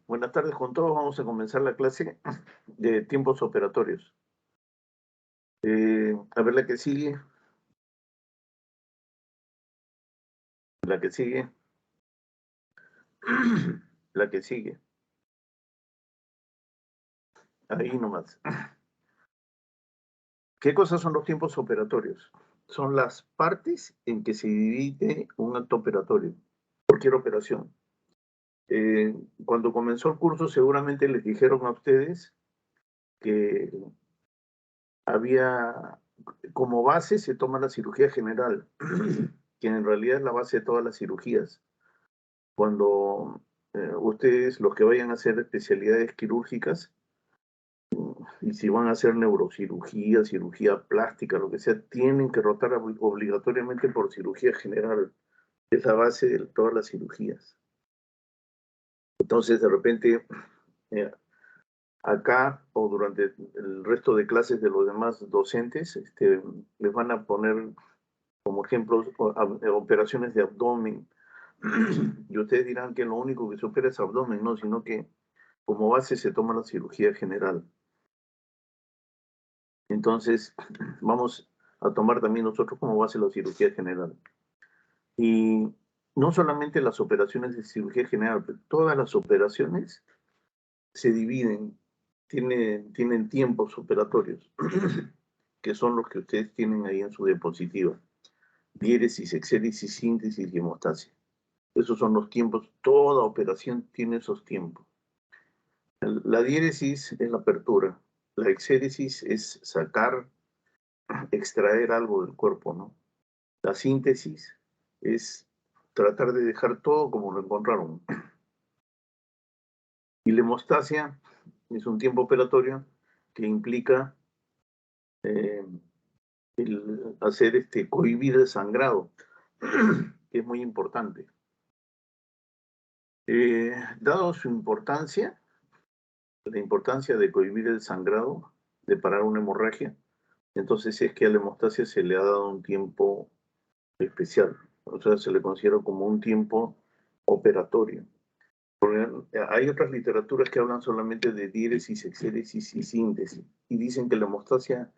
Buenas tardes con todos. Vamos a comenzar la clase de tiempos operatorios. A ver la que sigue, la que sigue, la que sigue. Ahí nomás. ¿Qué cosas son los tiempos operatorios? Son las partes en que se divide un acto operatorio, cualquier operación. Eh, Cuando comenzó el curso seguramente les dijeron a ustedes que había como base se toma la cirugía general, que en realidad es la base de todas las cirugías. Cuando ustedes, los que vayan a hacer especialidades quirúrgicas, y si van a hacer neurocirugía, cirugía plástica, lo que sea, tienen que rotar obligatoriamente por cirugía general. Es la base de todas las cirugías. Entonces, de repente, eh, acá o durante el resto de clases de los demás docentes, les van a poner como ejemplos operaciones de abdomen. Y ustedes dirán que lo único que se opera es abdomen, no, sino que como base se toma la cirugía general. Entonces, vamos a tomar también nosotros como base la cirugía general. Y no solamente las operaciones de cirugía general, pero todas las operaciones se dividen, tienen tiempos operatorios, que son los que ustedes tienen ahí en su diapositiva. Diéresis, exéresis, síntesis y hemostasia. Esos son los tiempos, toda operación tiene esos tiempos. La diéresis es la apertura, la exéresis es sacar, extraer algo del cuerpo, ¿no? La síntesis es tratar de dejar todo como lo encontraron. Y la hemostasia es un tiempo operatorio que implica eh, el hacer cohibir el sangrado, que es muy importante. Dado su importancia, la importancia de cohibir el sangrado, de parar una hemorragia, entonces es que a la hemostasia se le ha dado un tiempo especial, o sea, se le considera como un tiempo operatorio. Hay otras literaturas que hablan solamente de diéresis, exéresis y síntesis, y dicen que la hemostasia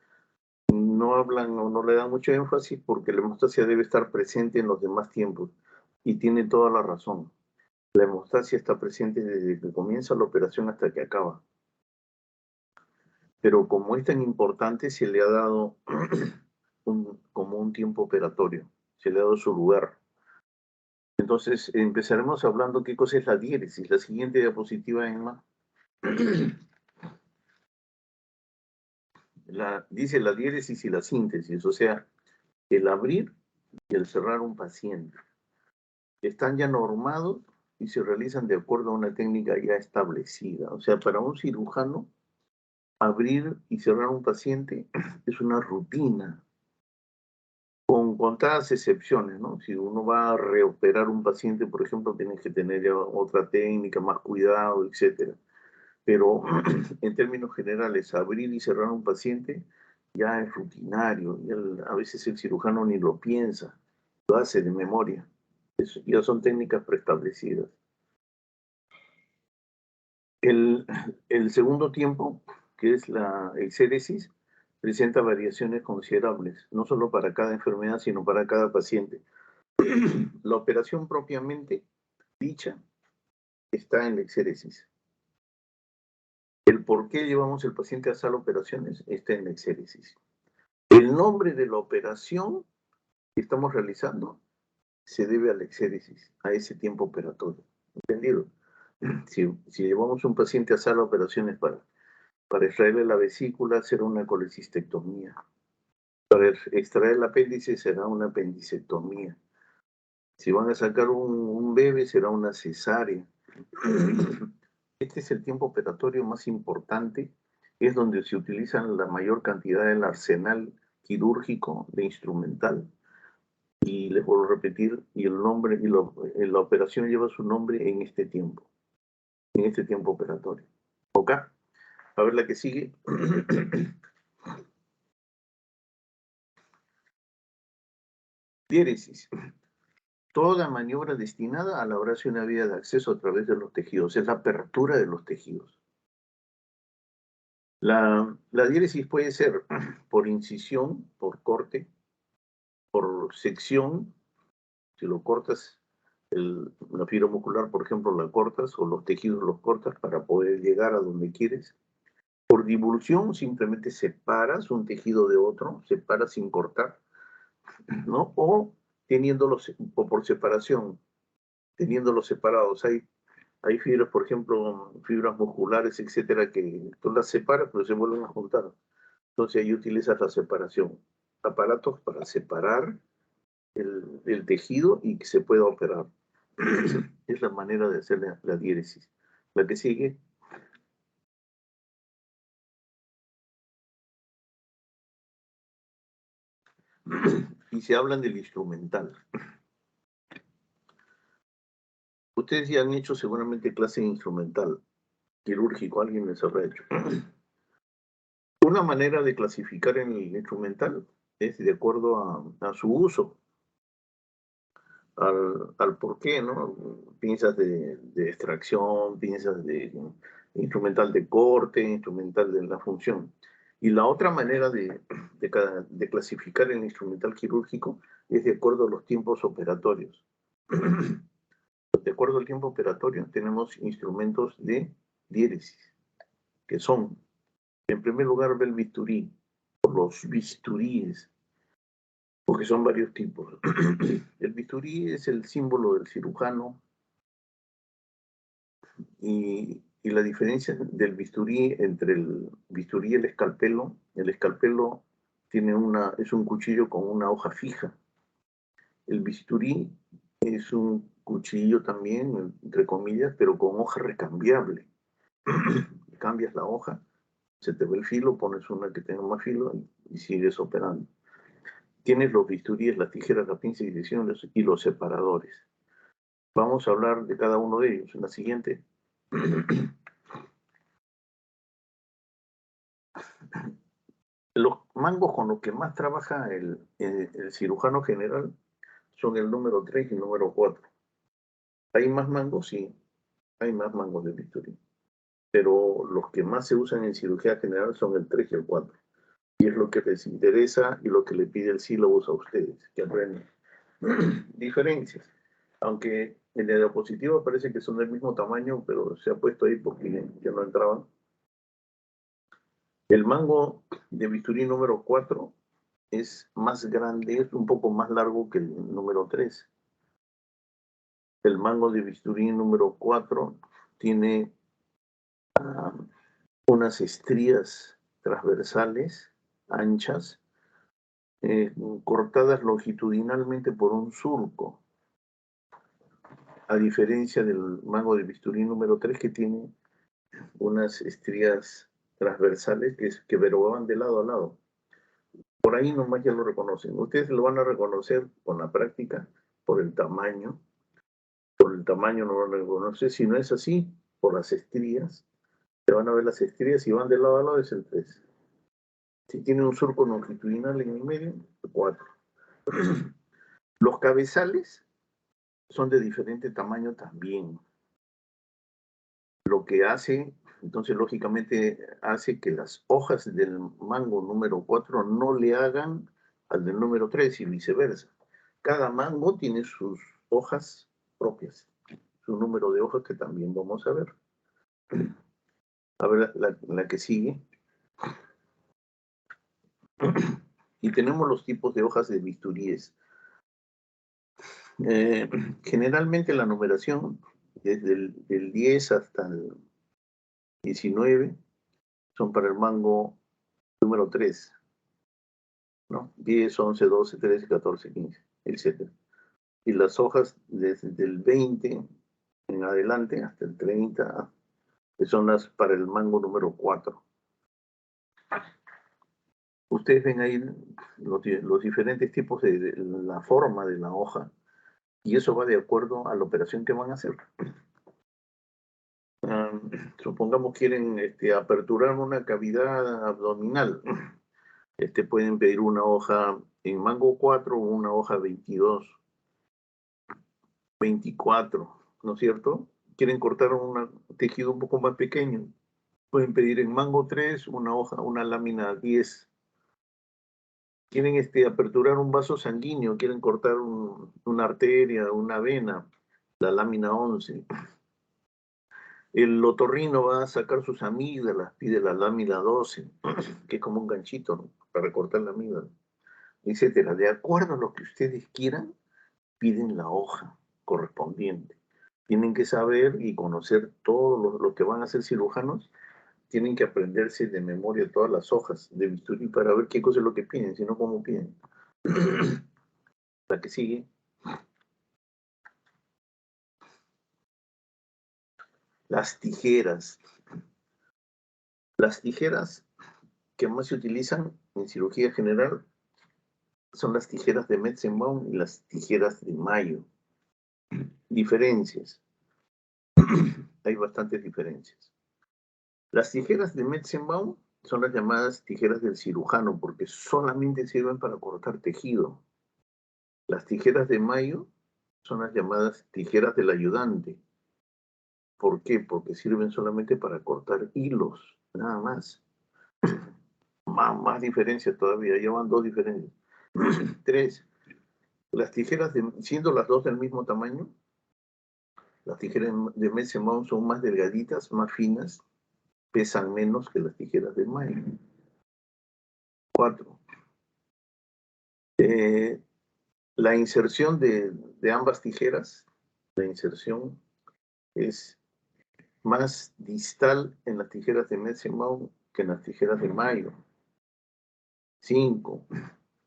no hablan o no le dan mucho énfasis porque la hemostasia debe estar presente en los demás tiempos, y tiene toda la razón. La hemostasia está presente desde que comienza la operación hasta que acaba. Pero como es tan importante, se le ha dado como un tiempo operatorio, se le ha dado su lugar. Entonces, empezaremos hablando qué cosa es la diéresis. La siguiente diapositiva, Emma. Dice la diéresis y la síntesis, o sea, el abrir y el cerrar un paciente. Están ya normados y se realizan de acuerdo a una técnica ya establecida. O sea, para un cirujano, abrir y cerrar un paciente es una rutina, con contadas excepciones, ¿no? Si uno va a reoperar un paciente, por ejemplo, tienes que tener ya otra técnica, más cuidado, etcétera. Pero en términos generales, abrir y cerrar un paciente ya es rutinario, y a veces el cirujano ni lo piensa, lo hace de memoria. Eso ya son técnicas preestablecidas. El, el segundo tiempo, que es la exéresis, presenta variaciones considerables, no solo para cada enfermedad, sino para cada paciente. La operación propiamente dicha está en la exéresis. El por qué llevamos el paciente a sala de operaciones está en la exéresis. El nombre de la operación que estamos realizando se debe a la exéresis, a ese tiempo operatorio. ¿Entendido? Si llevamos un paciente a sala de operaciones para extraerle la vesícula, será una colecistectomía. Para extraer el apéndice será una apendicectomía. Si van a sacar un bebé, será una cesárea. Este es el tiempo operatorio más importante, es donde se utiliza la mayor cantidad del arsenal quirúrgico de instrumental. Y les vuelvo a repetir, y el nombre, la operación lleva su nombre en este tiempo operatorio. ¿Ok? A ver la que sigue. Diéresis. toda maniobra destinada a labrarse una vía de acceso a través de los tejidos, es la apertura de los tejidos. La diéresis puede ser por incisión, por corte, por sección, si lo cortas, la fibra muscular, por ejemplo, la cortas o los tejidos los cortas para poder llegar a donde quieres. Por divulsión, simplemente separas un tejido de otro, separas sin cortar, ¿no? O teniéndolos, o por separación, teniéndolos separados. Hay fibras, por ejemplo, fibras musculares, etcétera, que tú las separas, pero se vuelven a juntar. Entonces ahí utilizas la separación. Aparatos para separar el tejido y que se pueda operar. Es la manera de hacer la diéresis. La que sigue. Y se hablan del instrumental. Ustedes ya han hecho seguramente clase instrumental, quirúrgico, alguien les habrá hecho. Una manera de clasificar en el instrumental es de acuerdo a su uso, al por qué, ¿no? Piensas de extracción, piensas de instrumental de corte, instrumental de la función. Y la otra manera de clasificar el instrumental quirúrgico es de acuerdo a los tiempos operatorios. De acuerdo al tiempo operatorio, tenemos instrumentos de diéresis, que son, en primer lugar, el bisturí, o los bisturíes, porque son varios tipos. El bisturí es el símbolo del cirujano y la diferencia del bisturí entre el bisturí y el escalpelo es un cuchillo con una hoja fija. El bisturí es un cuchillo también, entre comillas, pero con hoja recambiable. Cambias la hoja, se te ve el filo, pones una que tenga más filo y sigues operando. Tienes los bisturíes, las tijeras, la pinza y los separadores. Vamos a hablar de cada uno de ellos en la siguiente. Los mangos con los que más trabaja el cirujano general son el número 3 y el número 4. ¿Hay más mangos? Sí, hay más mangos de bisturí. Pero los que más se usan en cirugía general son el 3 y el 4. Y es lo que les interesa y lo que le pide el sílabus a ustedes, que aprendan. Diferencias. Aunque en la diapositiva parece que son del mismo tamaño, pero se ha puesto ahí porque ya no entraban. El mango de bisturí número 4 es más grande, es un poco más largo que el número 3. El mango de bisturí número 4 tiene unas estrías transversales anchas, cortadas longitudinalmente por un surco, a diferencia del mango de bisturí número 3 que tiene unas estrías transversales que van de lado a lado. Por ahí nomás ya lo reconocen. Ustedes lo van a reconocer con la práctica, por el tamaño. Por el tamaño no lo reconoce. Si no es así, por las estrías. Se van a ver las estrías y van de lado a lado, es el 3. Si tiene un surco longitudinal en el medio, el 4. Los cabezales son de diferente tamaño también. Lo que hace, entonces lógicamente hace que las hojas del mango número 4 no le hagan al del número 3 y viceversa. Cada mango tiene sus hojas propias, su número de hojas que también vamos a ver. A ver la que sigue. Y tenemos los tipos de hojas de bisturíes. Generalmente la numeración, desde el 10 hasta el 19, son para el mango número 3, ¿no? 10, 11, 12, 13, 14, 15, etc. Y las hojas desde el 20 en adelante hasta el 30, que son las para el mango número 4. Ustedes ven ahí los diferentes tipos de la forma de la hoja, y eso va de acuerdo a la operación que van a hacer. Supongamos quieren aperturar una cavidad abdominal. Pueden pedir una hoja en mango 4 o una hoja 22. 24, ¿no es cierto? Quieren cortar un tejido un poco más pequeño. Pueden pedir en mango 3 una hoja, una lámina 10. Quieren aperturar un vaso sanguíneo, quieren cortar una arteria, una vena, la lámina 11. El otorrino va a sacar sus amígdalas, pide la lámina 12, que es como un ganchito, ¿no?, para cortar la amígdala, etcétera. De acuerdo a lo que ustedes quieran, piden la hoja correspondiente. Tienen que saber y conocer todo lo que van a ser cirujanos. Tienen que aprenderse de memoria todas las hojas de bisturí para ver qué cosa es lo que piden, si no, cómo piden. La que sigue. Las tijeras. Las tijeras que más se utilizan en cirugía general son las tijeras de Metzenbaum y las tijeras de Mayo. Diferencias. Hay bastantes diferencias. Las tijeras de Metzenbaum son las llamadas tijeras del cirujano porque solamente sirven para cortar tejido. Las tijeras de Mayo son las llamadas tijeras del ayudante. ¿Por qué? Porque sirven solamente para cortar hilos, nada más. Más diferencias todavía, ya van 2 diferencias. 3. Las tijeras, siendo las dos del mismo tamaño, las tijeras de Metzenbaum son más delgaditas, más finas, pesan menos que las tijeras de Mayo. 4. La inserción de ambas tijeras, la inserción es más distal en las tijeras de Metzenbaum que en las tijeras de Mayo. 5.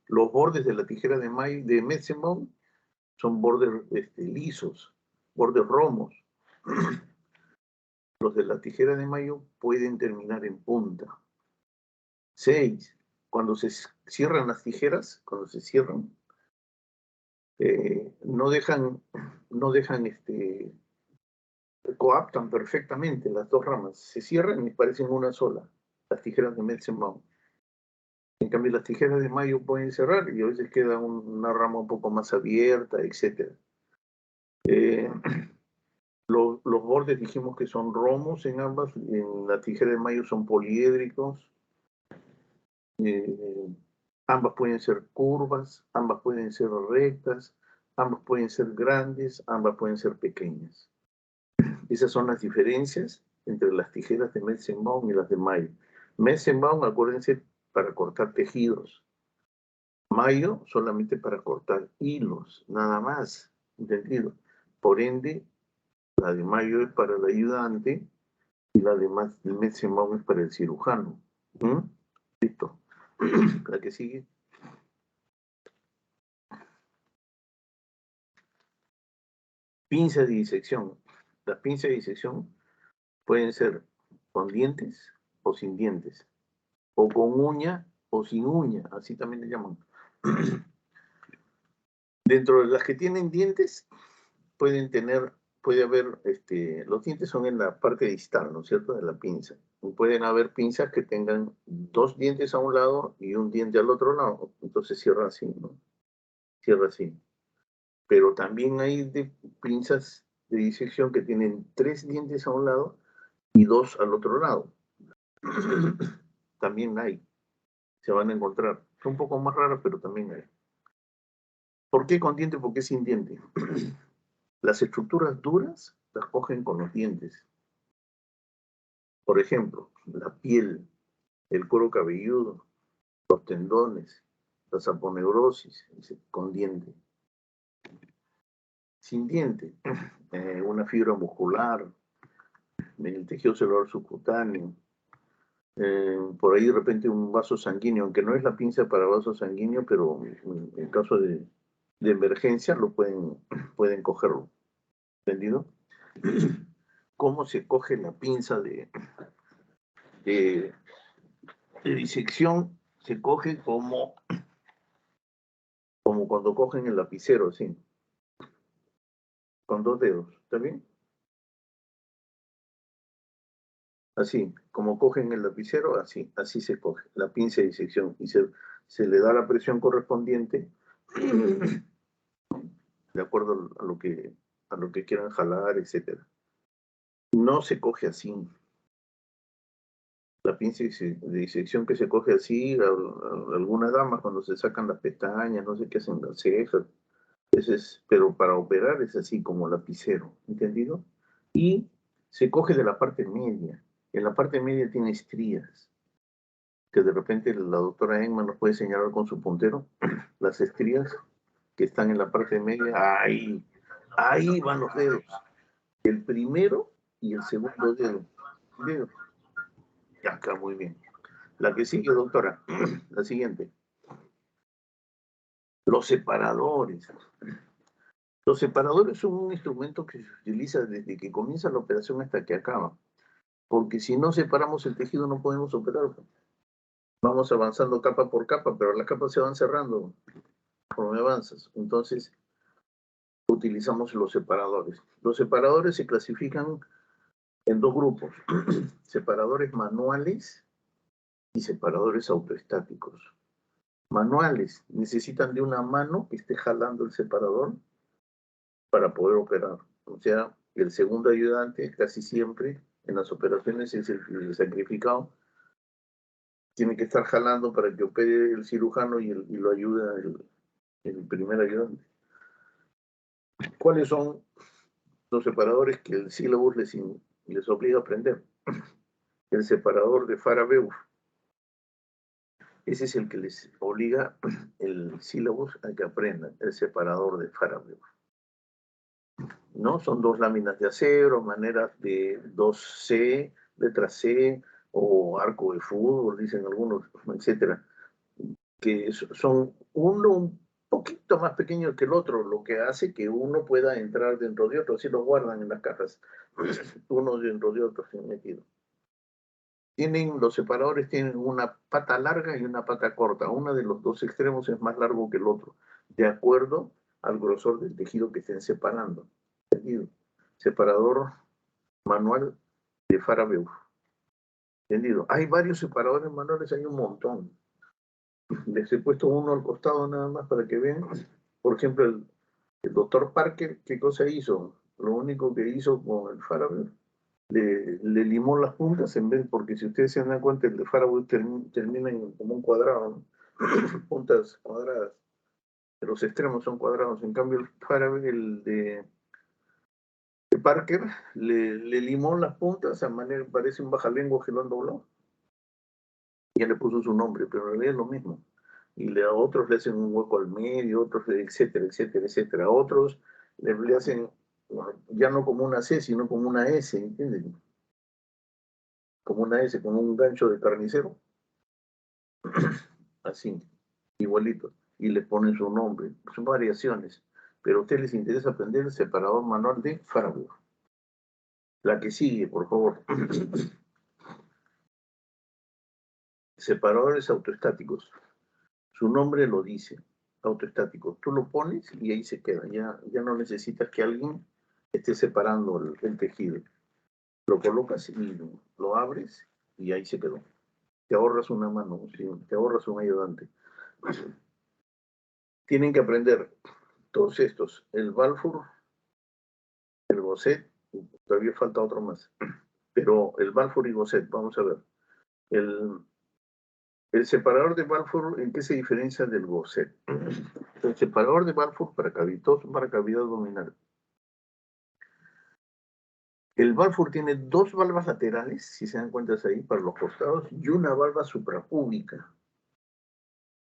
Los bordes de la tijera de Metzenbaum son bordes lisos, bordes romos. Los de la tijera de Mayo pueden terminar en punta. 6. Cuando se cierran las tijeras, cuando se cierran, no dejan coaptan perfectamente las dos ramas. Se cierran y parecen una sola, las tijeras de Metzenbaum. En cambio, las tijeras de Mayo pueden cerrar y a veces queda una rama un poco más abierta, etc. Los bordes dijimos que son romos en ambas. En la tijera de Mayo son poliédricos. Ambas pueden ser curvas, ambas pueden ser rectas, ambas pueden ser grandes, ambas pueden ser pequeñas. Esas son las diferencias entre las tijeras de Metzenbaum y las de Mayo. Metzenbaum, acuérdense, para cortar tejidos. Mayo solamente para cortar hilos, nada más, ¿entendido? Por ende, la de Mayo es para el ayudante y la de Metzenbaum es para el cirujano. Listo. La que sigue. Pinzas de disección. Las pinzas de disección pueden ser con dientes o sin dientes, o con uña o sin uña, así también le llaman. Dentro de las que tienen dientes, puede haber, los dientes son en la parte distal, ¿no es cierto?, de la pinza. Y pueden haber pinzas que tengan 2 dientes a un lado y un diente al otro lado, entonces cierra así, ¿no? Cierra así. Pero también hay pinzas de disección que tienen 3 dientes a un lado y 2 al otro lado. También hay, se van a encontrar. Son un poco más raras, pero también hay. ¿Por qué con diente? ¿Por qué sin diente? Las estructuras duras las cogen con los dientes. Por ejemplo, la piel, el cuero cabelludo, los tendones, la saponeurosis, con diente. Sin diente, una fibra muscular, el tejido celular subcutáneo, por ahí de repente un vaso sanguíneo, aunque no es la pinza para vaso sanguíneo, pero en caso de emergencia pueden cogerlo. ¿Entendido? ¿Cómo se coge la pinza de disección? Se coge como cuando cogen el lapicero, así, con 2 dedos, ¿está bien? Así, como cogen el lapicero, así se coge la pinza de disección y se le da la presión correspondiente de acuerdo a lo que a lo que quieran jalar, etc. No se coge así. La pinza de disección que se coge así, algunas damas cuando se sacan las pestañas, no sé qué hacen las cejas, pero para operar es así como lapicero, ¿entendido? Y se coge de la parte media. En la parte media tiene estrías, que de repente la doctora Engman nos puede señalar con su puntero, las estrías que están en la parte media, ahí van los dedos. El primero y el segundo dedo. ¿Entendido? Acá, muy bien. La que sigue, doctora, la siguiente. Los separadores. Los separadores son un instrumento que se utiliza desde que comienza la operación hasta que acaba. Porque si no separamos el tejido no podemos operar. Vamos avanzando capa por capa, pero las capas se van cerrando conforme avanzas. Entonces, utilizamos los separadores. Los separadores se clasifican en dos grupos. Separadores manuales y separadores autoestáticos. Manuales necesitan de una mano que esté jalando el separador para poder operar. O sea, el segundo ayudante casi siempre en las operaciones es el sacrificado. Tiene que estar jalando para que opere el cirujano y lo ayuda el primer ayudante. ¿Cuáles son los separadores que el sílabus les obliga a aprender? El separador de Farah-Beuf. Ese es el que les obliga el sílabus a que aprendan, el separador de Farah-Beuf. ¿No? Son dos láminas de acero, maneras de 2C, letra C, o arco de fútbol, dicen algunos, etcétera, que son uno un poquito más pequeño que el otro, lo que hace que uno pueda entrar dentro de otro, así lo guardan en las cajas, uno dentro de otro sin metido. Los separadores tienen una pata larga y una pata corta. Uno de los dos extremos es más largo que el otro, de acuerdo al grosor del tejido que estén separando. ¿Entendido? Separador manual de Farah-Beuf. ¿Entendido? Hay varios separadores manuales, hay un montón. Les he puesto uno al costado nada más para que vean. Por ejemplo, el doctor Parker, ¿qué cosa hizo? Lo único que hizo con el Farah-Beuf, le limó las puntas en vez, porque si ustedes se dan cuenta, el de Farah-Beuf termina como un cuadrado, ¿no? Puntas cuadradas. Los extremos son cuadrados. En cambio, el Farah-Beuf, el de Parker, le limó las puntas a manera, parece un bajalengua que lo han doblado. Ya le puso su nombre, pero en realidad es lo mismo. Y a otros le hacen un hueco al medio, otros, etcétera, etcétera, etcétera. A otros le hacen, ya no como una C, sino como una S, ¿entienden? Como una S, como un gancho de carnicero. Así, igualito. Y le ponen su nombre. Son variaciones. Pero a ustedes les interesa aprender el separador manual de Farah-Beuf. La que sigue, por favor. Separadores autoestáticos. Su nombre lo dice, autoestático. Tú lo pones y ahí se queda. Ya no necesitas que alguien esté separando el tejido. Lo colocas y lo abres y ahí se quedó. Te ahorras una mano, ¿sí? Te ahorras un ayudante. Tienen que aprender todos estos. El Balfour, el Gosset, todavía falta otro más. Pero el Balfour y Gosset, vamos a ver. El separador de Balfour, ¿en qué se diferencia del Gosset? El separador de Balfour para cavidad abdominal. El Balfour tiene dos valvas laterales, si se dan cuenta ahí, para los costados, y una valva suprapúbica.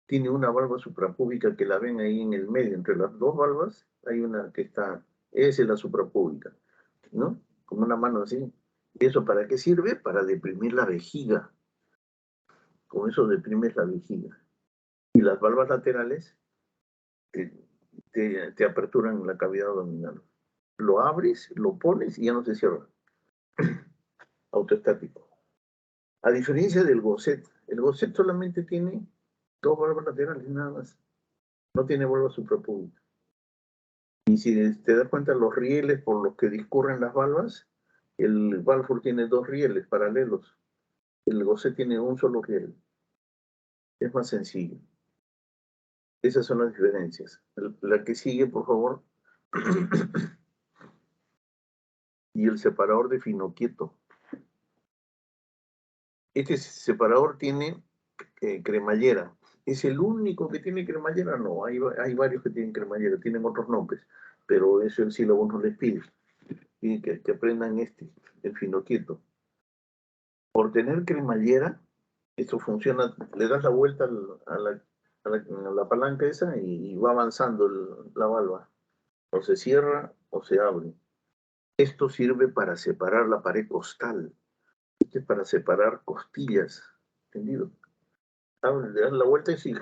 Tiene una valva suprapúbica que la ven ahí en el medio, entre las dos valvas, hay una que está, esa es la suprapúbica, ¿no? Como una mano así. ¿Y eso para qué sirve? Para deprimir la vejiga. Con eso deprimes la vejiga. Y las valvas laterales te aperturan la cavidad abdominal. Lo abres, lo pones y ya no se cierra. Autoestático. A diferencia del Gosset, el Gosset solamente tiene dos valvas laterales, nada más. No tiene valva suprapúbica. Y si te das cuenta, los rieles por los que discurren las valvas, el Balfour tiene dos rieles paralelos. El Gosset tiene un solo riel. Es más sencillo. Esas son las diferencias. La que sigue, por favor. y el separador de fino quieto. Este separador tiene cremallera. ¿Es el único que tiene cremallera? No, hay varios que tienen cremallera, tienen otros nombres, pero eso el sílabo no les pide. Tienen que aprendan el fino quieto. Por tener cremallera, esto funciona, le das la vuelta a la palanca esa y va avanzando la valva. O se cierra o se abre. Esto sirve para separar la pared costal. Este es para separar costillas. ¿Entendido? Le das la vuelta y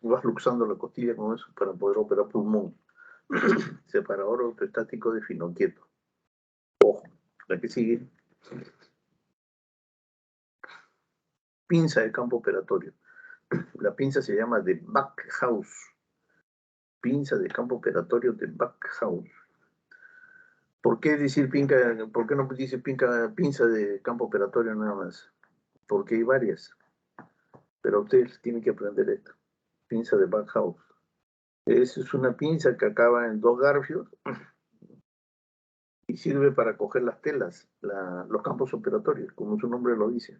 vas luxando la costilla con eso para poder operar pulmón. Separador autoestático de fino quieto. Ojo, la que sigue. Pinza de campo operatorio. La pinza se llama de Backhaus. Pinza de campo operatorio de Backhaus. ¿Por qué decir por qué no dice pinza de campo operatorio nada más? Porque hay varias. Pero ustedes tienen que aprender esto. Pinza de Backhaus. Es una pinza que acaba en 2 garfios y sirve para coger las telas, los campos operatorios, como su nombre lo dice.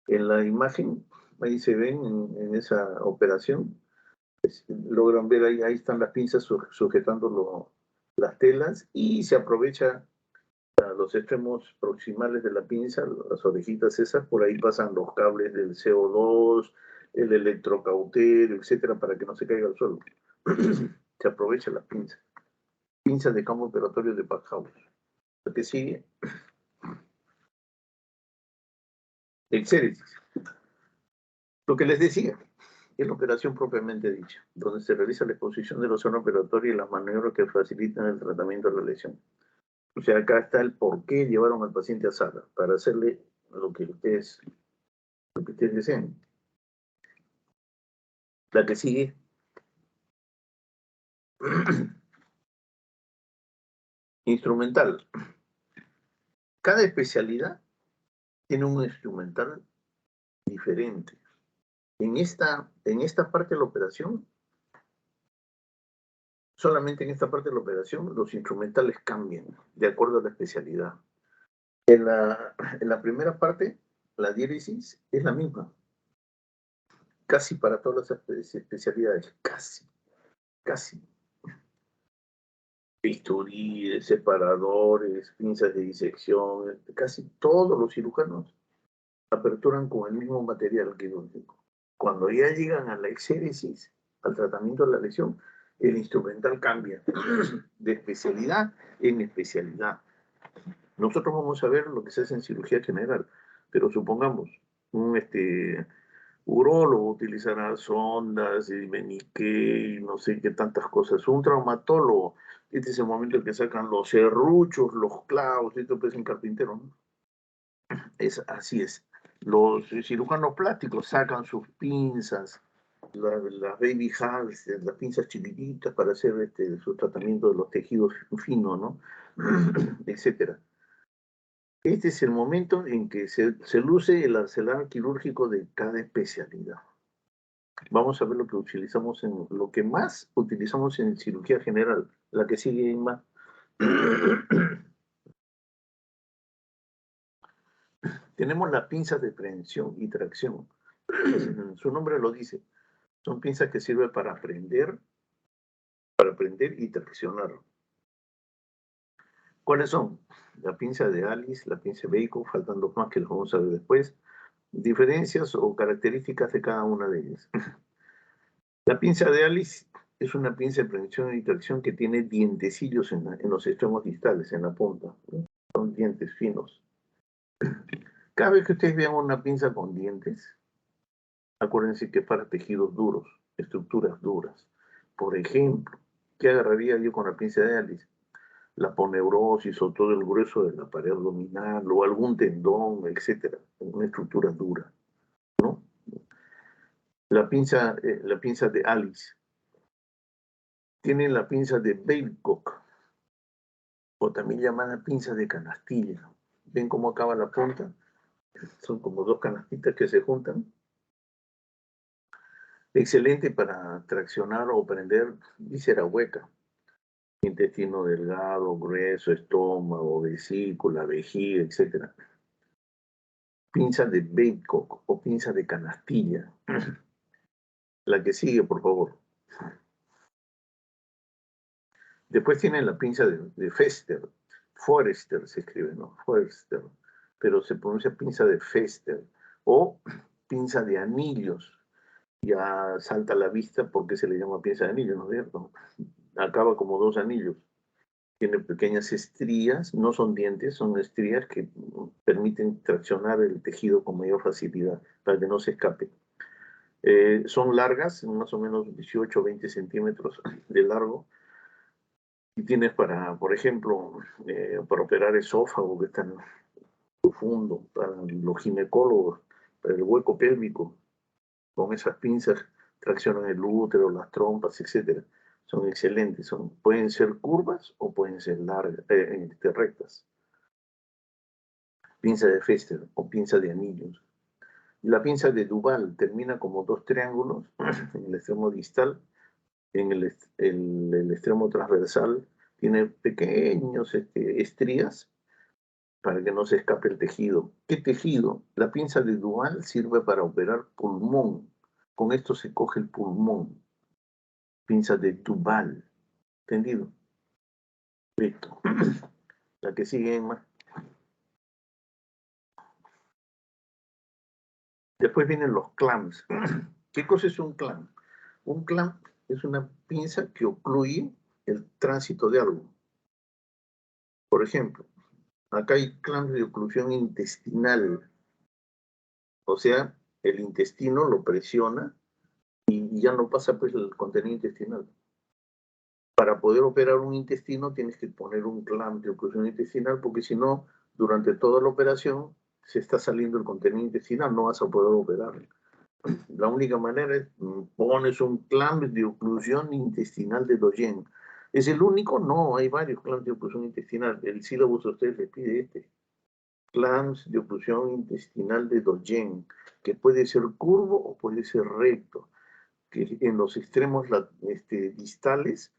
En la imagen, ahí se ven en esa operación, logran ver ahí están las pinzas sujetando las telas y se aprovecha a los extremos proximales de la pinza, las orejitas esas, por ahí pasan los cables del CO2, el electrocautero, etcétera, para que no se caiga al suelo. Se aprovecha la pinza. Pinzas de campo operatorio de Backhaus. Lo que sigue, exéresis. Lo que les decía, es la operación propiamente dicha, donde se realiza la exposición de la zona operatoria y las maniobras que facilitan el tratamiento de la lesión. O sea, acá está el por qué llevaron al paciente a sala, para hacerle lo que ustedes deseen. La que sigue. Instrumental. Cada especialidad tiene un instrumental diferente. En esta parte de la operación, solamente en esta parte de la operación, los instrumentales cambian de acuerdo a la especialidad. En la primera parte, la diéresis es la misma, casi para todas las especialidades, casi. Bisturí, separadores, pinzas de disección, casi todos los cirujanos aperturan con el mismo material quirúrgico. Cuando ya llegan a la exéresis, al tratamiento de la lesión, el instrumental cambia de especialidad en especialidad. Nosotros vamos a ver lo que se hace en cirugía general, pero supongamos, un urólogo utilizará sondas y menique y no sé qué tantas cosas. Un traumatólogo, este es el momento en que sacan los serruchos, los clavos, esto pues en carpintero, ¿no? Así es. Los cirujanos plásticos sacan sus pinzas, las baby hacks, las pinzas chiquititas para hacer su tratamiento de los tejidos finos, ¿no? Etcétera. Este es el momento en que se luce el arsenal quirúrgico de cada especialidad. Vamos a ver lo que más utilizamos en cirugía general, la que sigue más. Tenemos las pinzas de prehensión y tracción. Su nombre lo dice. Son pinzas que sirven para prender y traccionar. ¿Cuáles son? La pinza de Alice, la pinza de Bacon, faltan 2 más que los vamos a ver después. Diferencias o características de cada una de ellas. La pinza de Alice es una pinza de prehensión y tracción que tiene dientecillos en los extremos distales, en la punta. Son dientes finos. Cada vez que ustedes vean una pinza con dientes, acuérdense que es para tejidos duros, estructuras duras. Por ejemplo, ¿qué agarraría yo con la pinza de Alice? La aponeurosis o todo el grueso de la pared abdominal o algún tendón, etcétera, una estructura dura, ¿no? La pinza de Alice tiene la pinza de Babcock, o también llamada pinza de canastilla. ¿Ven cómo acaba la punta? Son como 2 canastitas que se juntan. Excelente para traccionar o prender víscera hueca. intestino delgado, grueso, estómago, vesícula, vejiga, etc. Pinza de Babcock o pinza de canastilla. La que sigue, por favor. Después tienen la pinza de Fester. Forester se escribe, ¿no? Forester. Pero se pronuncia pinza de Fester. O pinza de anillos. Ya salta a la vista porque se le llama pinza de anillos, ¿no es cierto? Acaba como dos anillos. Tiene pequeñas estrías, no son dientes, son estrías que permiten traccionar el tejido con mayor facilidad para que no se escape. Son largas, más o menos 18 o 20 centímetros de largo, y tienes para, por ejemplo, para operar esófago, que es tan profundo, para los ginecólogos, para el hueco pélvico, con esas pinzas traccionan el útero, las trompas, etc. Son excelentes, pueden ser curvas o pueden ser largas, rectas. Pinza de Fester o pinza de anillos. La pinza de Duval termina como dos triángulos en el extremo distal, en el extremo transversal tiene pequeños estrías para que no se escape el tejido. ¿Qué tejido? La pinza de Duval sirve para operar pulmón. Con esto se coge el pulmón. Pinza de Duval. ¿Entendido? Listo. La que sigue, Emma. Después vienen los clamps. ¿Qué cosa es un clamp? Un clamp es una pinza que ocluye el tránsito de algo. Por ejemplo, acá hay clamps de oclusión intestinal. O sea, el intestino lo presiona y ya no pasa pues el contenido intestinal. Para poder operar un intestino tienes que poner un clamp de oclusión intestinal porque si no, durante toda la operación se está saliendo el contenido intestinal, no vas a poder operar. La única manera es pones un clamp de oclusión intestinal de Doyen. ¿Es el único? No, hay varios clamps de oclusión intestinal. El sílabus a ustedes les pide este. Clamps de oclusión intestinal de Doyen, que puede ser curvo o puede ser recto, que en los extremos distales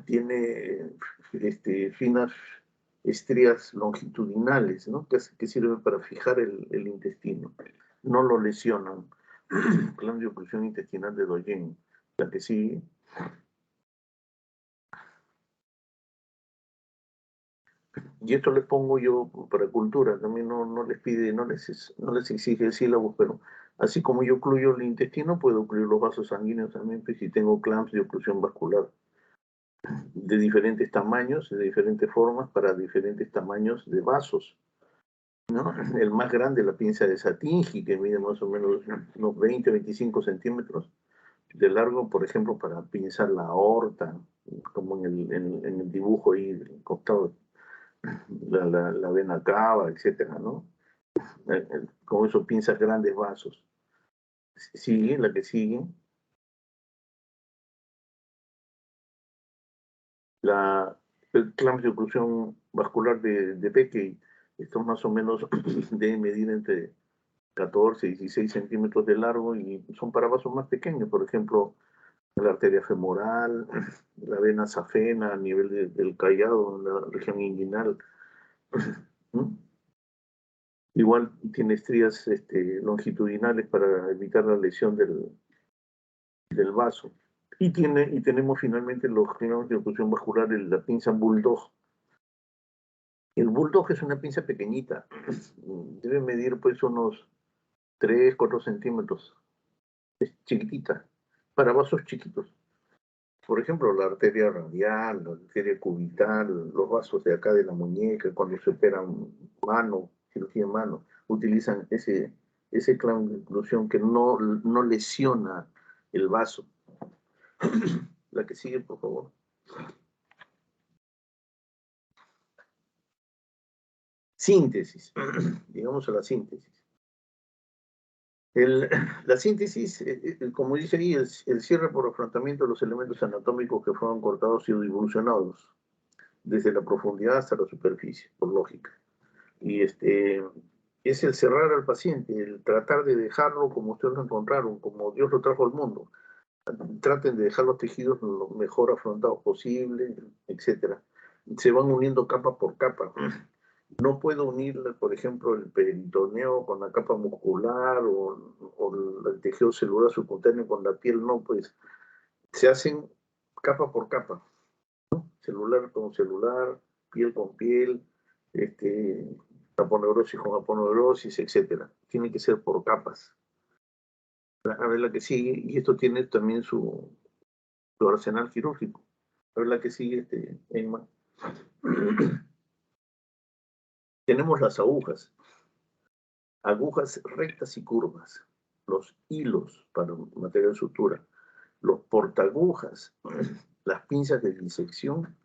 tiene finas estrías longitudinales, ¿no? que sirven para fijar el intestino. No lo lesionan. Plan de oclusión intestinal de Doyen. La que sigue. Y esto les pongo yo para cultura, también no les pide, no les exige el sílabo, pero así como yo ocluyo el intestino, puedo ocluir los vasos sanguíneos también, pues si tengo clamps de oclusión vascular de diferentes tamaños, de diferentes formas, para diferentes tamaños de vasos, ¿no? El más grande, la pinza de Satingi, que mide más o menos unos 20, 25 centímetros de largo, por ejemplo, para pinzar la aorta, como en el dibujo ahí del costado, la vena cava, etcétera, ¿no? Con eso pinzas grandes vasos. Sigue, la que sigue. El clamp de oclusión vascular de Beckey, estos más o menos deben medir entre 14 y 16 centímetros de largo y son para vasos más pequeños, por ejemplo, la arteria femoral, la vena safena a nivel del callado, en la región inguinal. Igual tiene estrías longitudinales para evitar la lesión del vaso. Y tenemos finalmente los gemelos de oclusión vascular, la pinza bulldog. El bulldog es una pinza pequeñita, debe medir pues unos 3, 4 centímetros, es chiquitita, para vasos chiquitos. Por ejemplo, la arteria radial, la arteria cubital, los vasos de acá de la muñeca, cuando se operan mano, cirugía en mano, utilizan ese clamp de oclusión que no lesiona el vaso. La que sigue, por favor. Síntesis. Digamos a la síntesis. La síntesis, como dice ahí, el cierre por afrontamiento de los elementos anatómicos que fueron cortados y evolucionados desde la profundidad hasta la superficie, por lógica. Y es el cerrar al paciente, el tratar de dejarlo como ustedes lo encontraron, como Dios lo trajo al mundo. traten de dejar los tejidos lo mejor afrontados posible, etcétera. Se van uniendo capa por capa. No puedo unir, por ejemplo, el peritoneo con la capa muscular o el tejido celular subcutáneo con la piel, no, pues se hacen capa por capa, ¿no? Celular con celular, piel con piel, aponeurosis con aponeurosis, etcétera. Tiene que ser por capas. A ver la que sigue, y esto tiene también su arsenal quirúrgico. A ver la que sigue, Emma. Tenemos las agujas rectas y curvas, los hilos para material de sutura, los portaagujas, las pinzas de disección,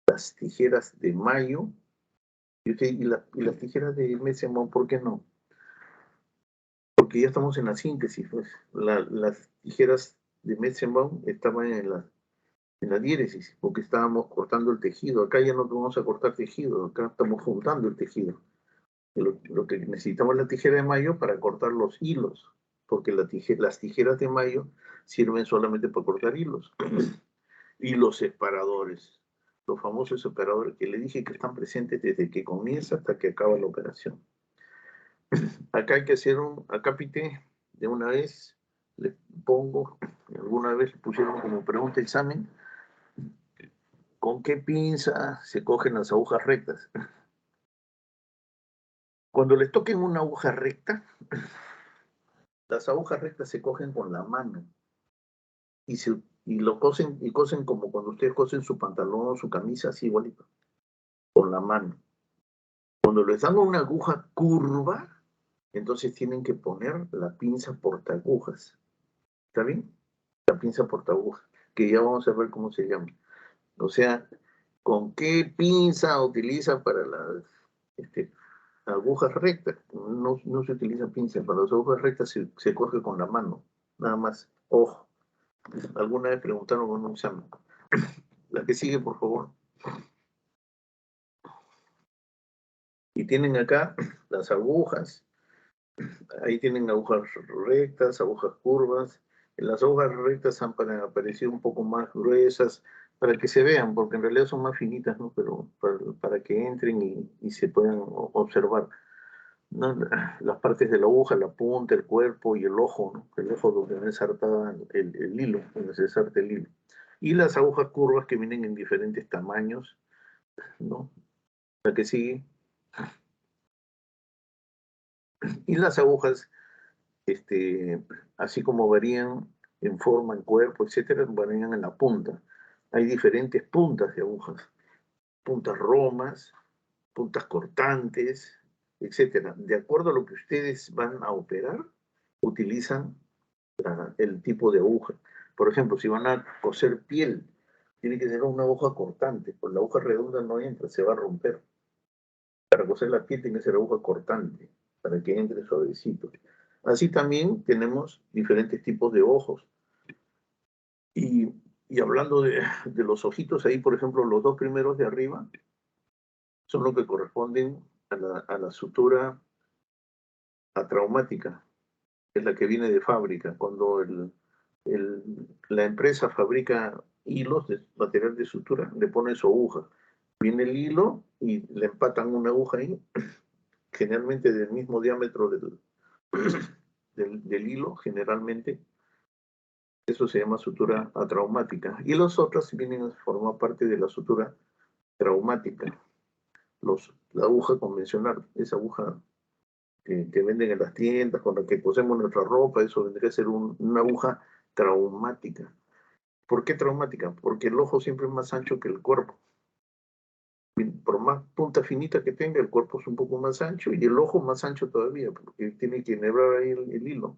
las tijeras de mayo y las tijeras de Messermann, ¿por qué no? Porque ya estamos en la síntesis, pues. Las tijeras de Messermann estaban en la diéresis, porque estábamos cortando el tejido. Acá ya no vamos a cortar tejido, acá estamos juntando el tejido. Lo que necesitamos es la tijera de mayo para cortar los hilos, porque las tijeras de mayo sirven solamente para cortar hilos. Y los separadores, los famosos separadores que le dije que están presentes desde que comienza hasta que acaba la operación. Acá hay que hacer un acápite de una vez, le pongo, alguna vez le pusieron como pregunta examen, ¿con qué pinza se cogen las agujas rectas? Cuando les toquen una aguja recta, las agujas rectas se cogen con la mano y lo cosen como cuando ustedes cosen su pantalón o su camisa, así igualito, con la mano. Cuando les dan una aguja curva, entonces tienen que poner la pinza portaagujas. ¿Está bien? La pinza portaagujas, que ya vamos a ver cómo se llama. O sea, ¿con qué pinza utiliza para las agujas rectas? No se utiliza pinza, para las agujas rectas se coge con la mano, nada más. Ojo, alguna vez preguntaron en un examen. La que sigue, por favor. Y tienen acá las agujas. Ahí tienen agujas rectas, agujas curvas. Las agujas rectas han aparecido un poco más gruesas para que se vean, porque en realidad son más finitas, ¿no? Pero para que entren y se puedan observar, ¿no? Las partes de la aguja, la punta, el cuerpo y el ojo, ¿no? El ojo donde va ensartada el hilo, donde se ensarta el hilo. Y las agujas curvas que vienen en diferentes tamaños, ¿no? La que sigue. Y las agujas, así como varían en forma, en cuerpo, etcétera, varían en la punta. Hay diferentes puntas de agujas, puntas romas, puntas cortantes, etcétera. De acuerdo a lo que ustedes van a operar, utilizan el tipo de aguja. Por ejemplo, si van a coser piel, tiene que ser una aguja cortante, pues la aguja redonda no entra, se va a romper. Para coser la piel tiene que ser aguja cortante, para que entre suavecito. Así también tenemos diferentes tipos de ojos. Y, y hablando de los ojitos, ahí por ejemplo los dos primeros de arriba son los que corresponden a la sutura atraumática, que es la que viene de fábrica. Cuando la empresa fabrica hilos de material de sutura, le pone su aguja. Viene el hilo y le empatan una aguja ahí, generalmente del mismo diámetro del hilo, generalmente. Eso se llama sutura atraumática. Y las otras vienen a formar parte de la sutura traumática. La aguja convencional, esa aguja que venden en las tiendas, con la que cosemos nuestra ropa, eso vendría a ser una aguja traumática. ¿Por qué traumática? Porque el ojo siempre es más ancho que el cuerpo. Por más punta finita que tenga, el cuerpo es un poco más ancho y el ojo más ancho todavía, porque tiene que enhebrar ahí el hilo.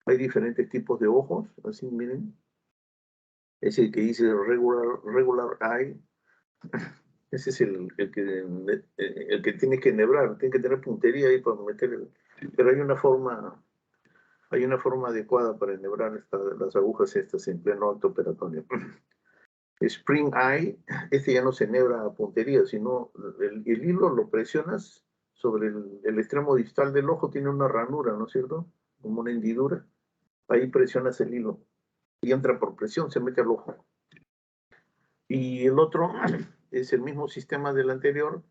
Hay diferentes tipos de ojos, así miren. Es el que dice regular eye. Ese es el que tiene que enhebrar, tiene que tener puntería ahí para meter Pero hay una forma adecuada para enhebrar las agujas estas en pleno acto operatorio. Spring eye, este ya no se enhebra a puntería, sino el hilo lo presionas sobre el extremo distal del ojo, tiene una ranura, ¿no es cierto? Como una hendidura. Ahí presionas el hilo y entra por presión, se mete al ojo. Y el otro es el mismo sistema del anterior,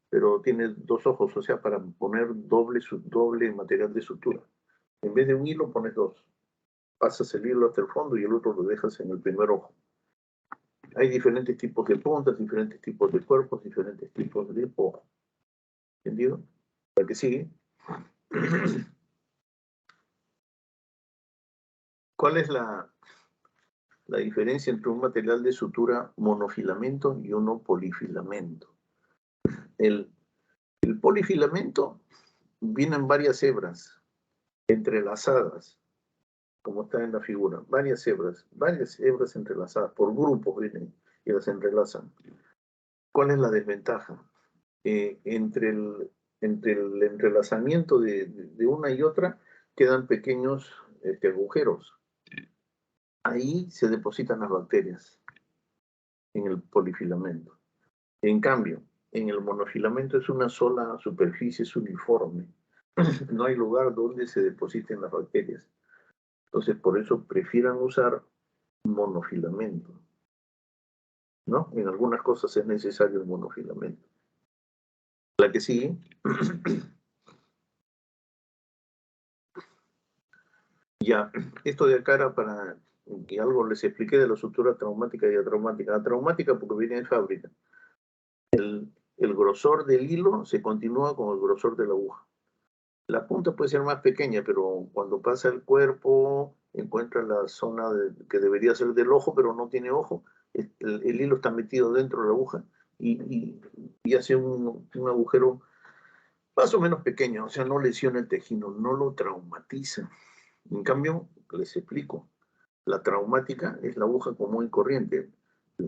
pero tiene dos ojos, o sea, para poner doble material de sutura. En vez de un hilo, pones dos. Pasas el hilo hasta el fondo y el otro lo dejas en el primer ojo. Hay diferentes tipos de puntas, diferentes tipos de cuerpos, diferentes tipos de ojo. ¿Entendido? ¿Para qué sigue? ¿Cuál es la diferencia entre un material de sutura monofilamento y uno polifilamento? El polifilamento viene en varias hebras entrelazadas, como está en la figura, varias hebras entrelazadas, por grupos vienen y las entrelazan. ¿Cuál es la desventaja? Entre el entrelazamiento de una y otra quedan pequeños agujeros. Ahí se depositan las bacterias, en el polifilamento. En cambio, en el monofilamento es una sola superficie, es uniforme. No hay lugar donde se depositen las bacterias. Entonces, por eso prefieran usar monofilamento, ¿no? En algunas cosas es necesario el monofilamento. La que sigue. Ya, esto de acá era para que algo les expliqué de la sutura traumática y atraumática. La traumática porque viene de fábrica. El grosor del hilo se continúa con el grosor de la aguja. La punta puede ser más pequeña, pero cuando pasa el cuerpo, encuentra la zona que debería ser del ojo, pero no tiene ojo. El hilo está metido dentro de la aguja y hace un agujero más o menos pequeño, o sea, no lesiona el tejido, no lo traumatiza. En cambio, les explico, la traumática es la aguja común y corriente.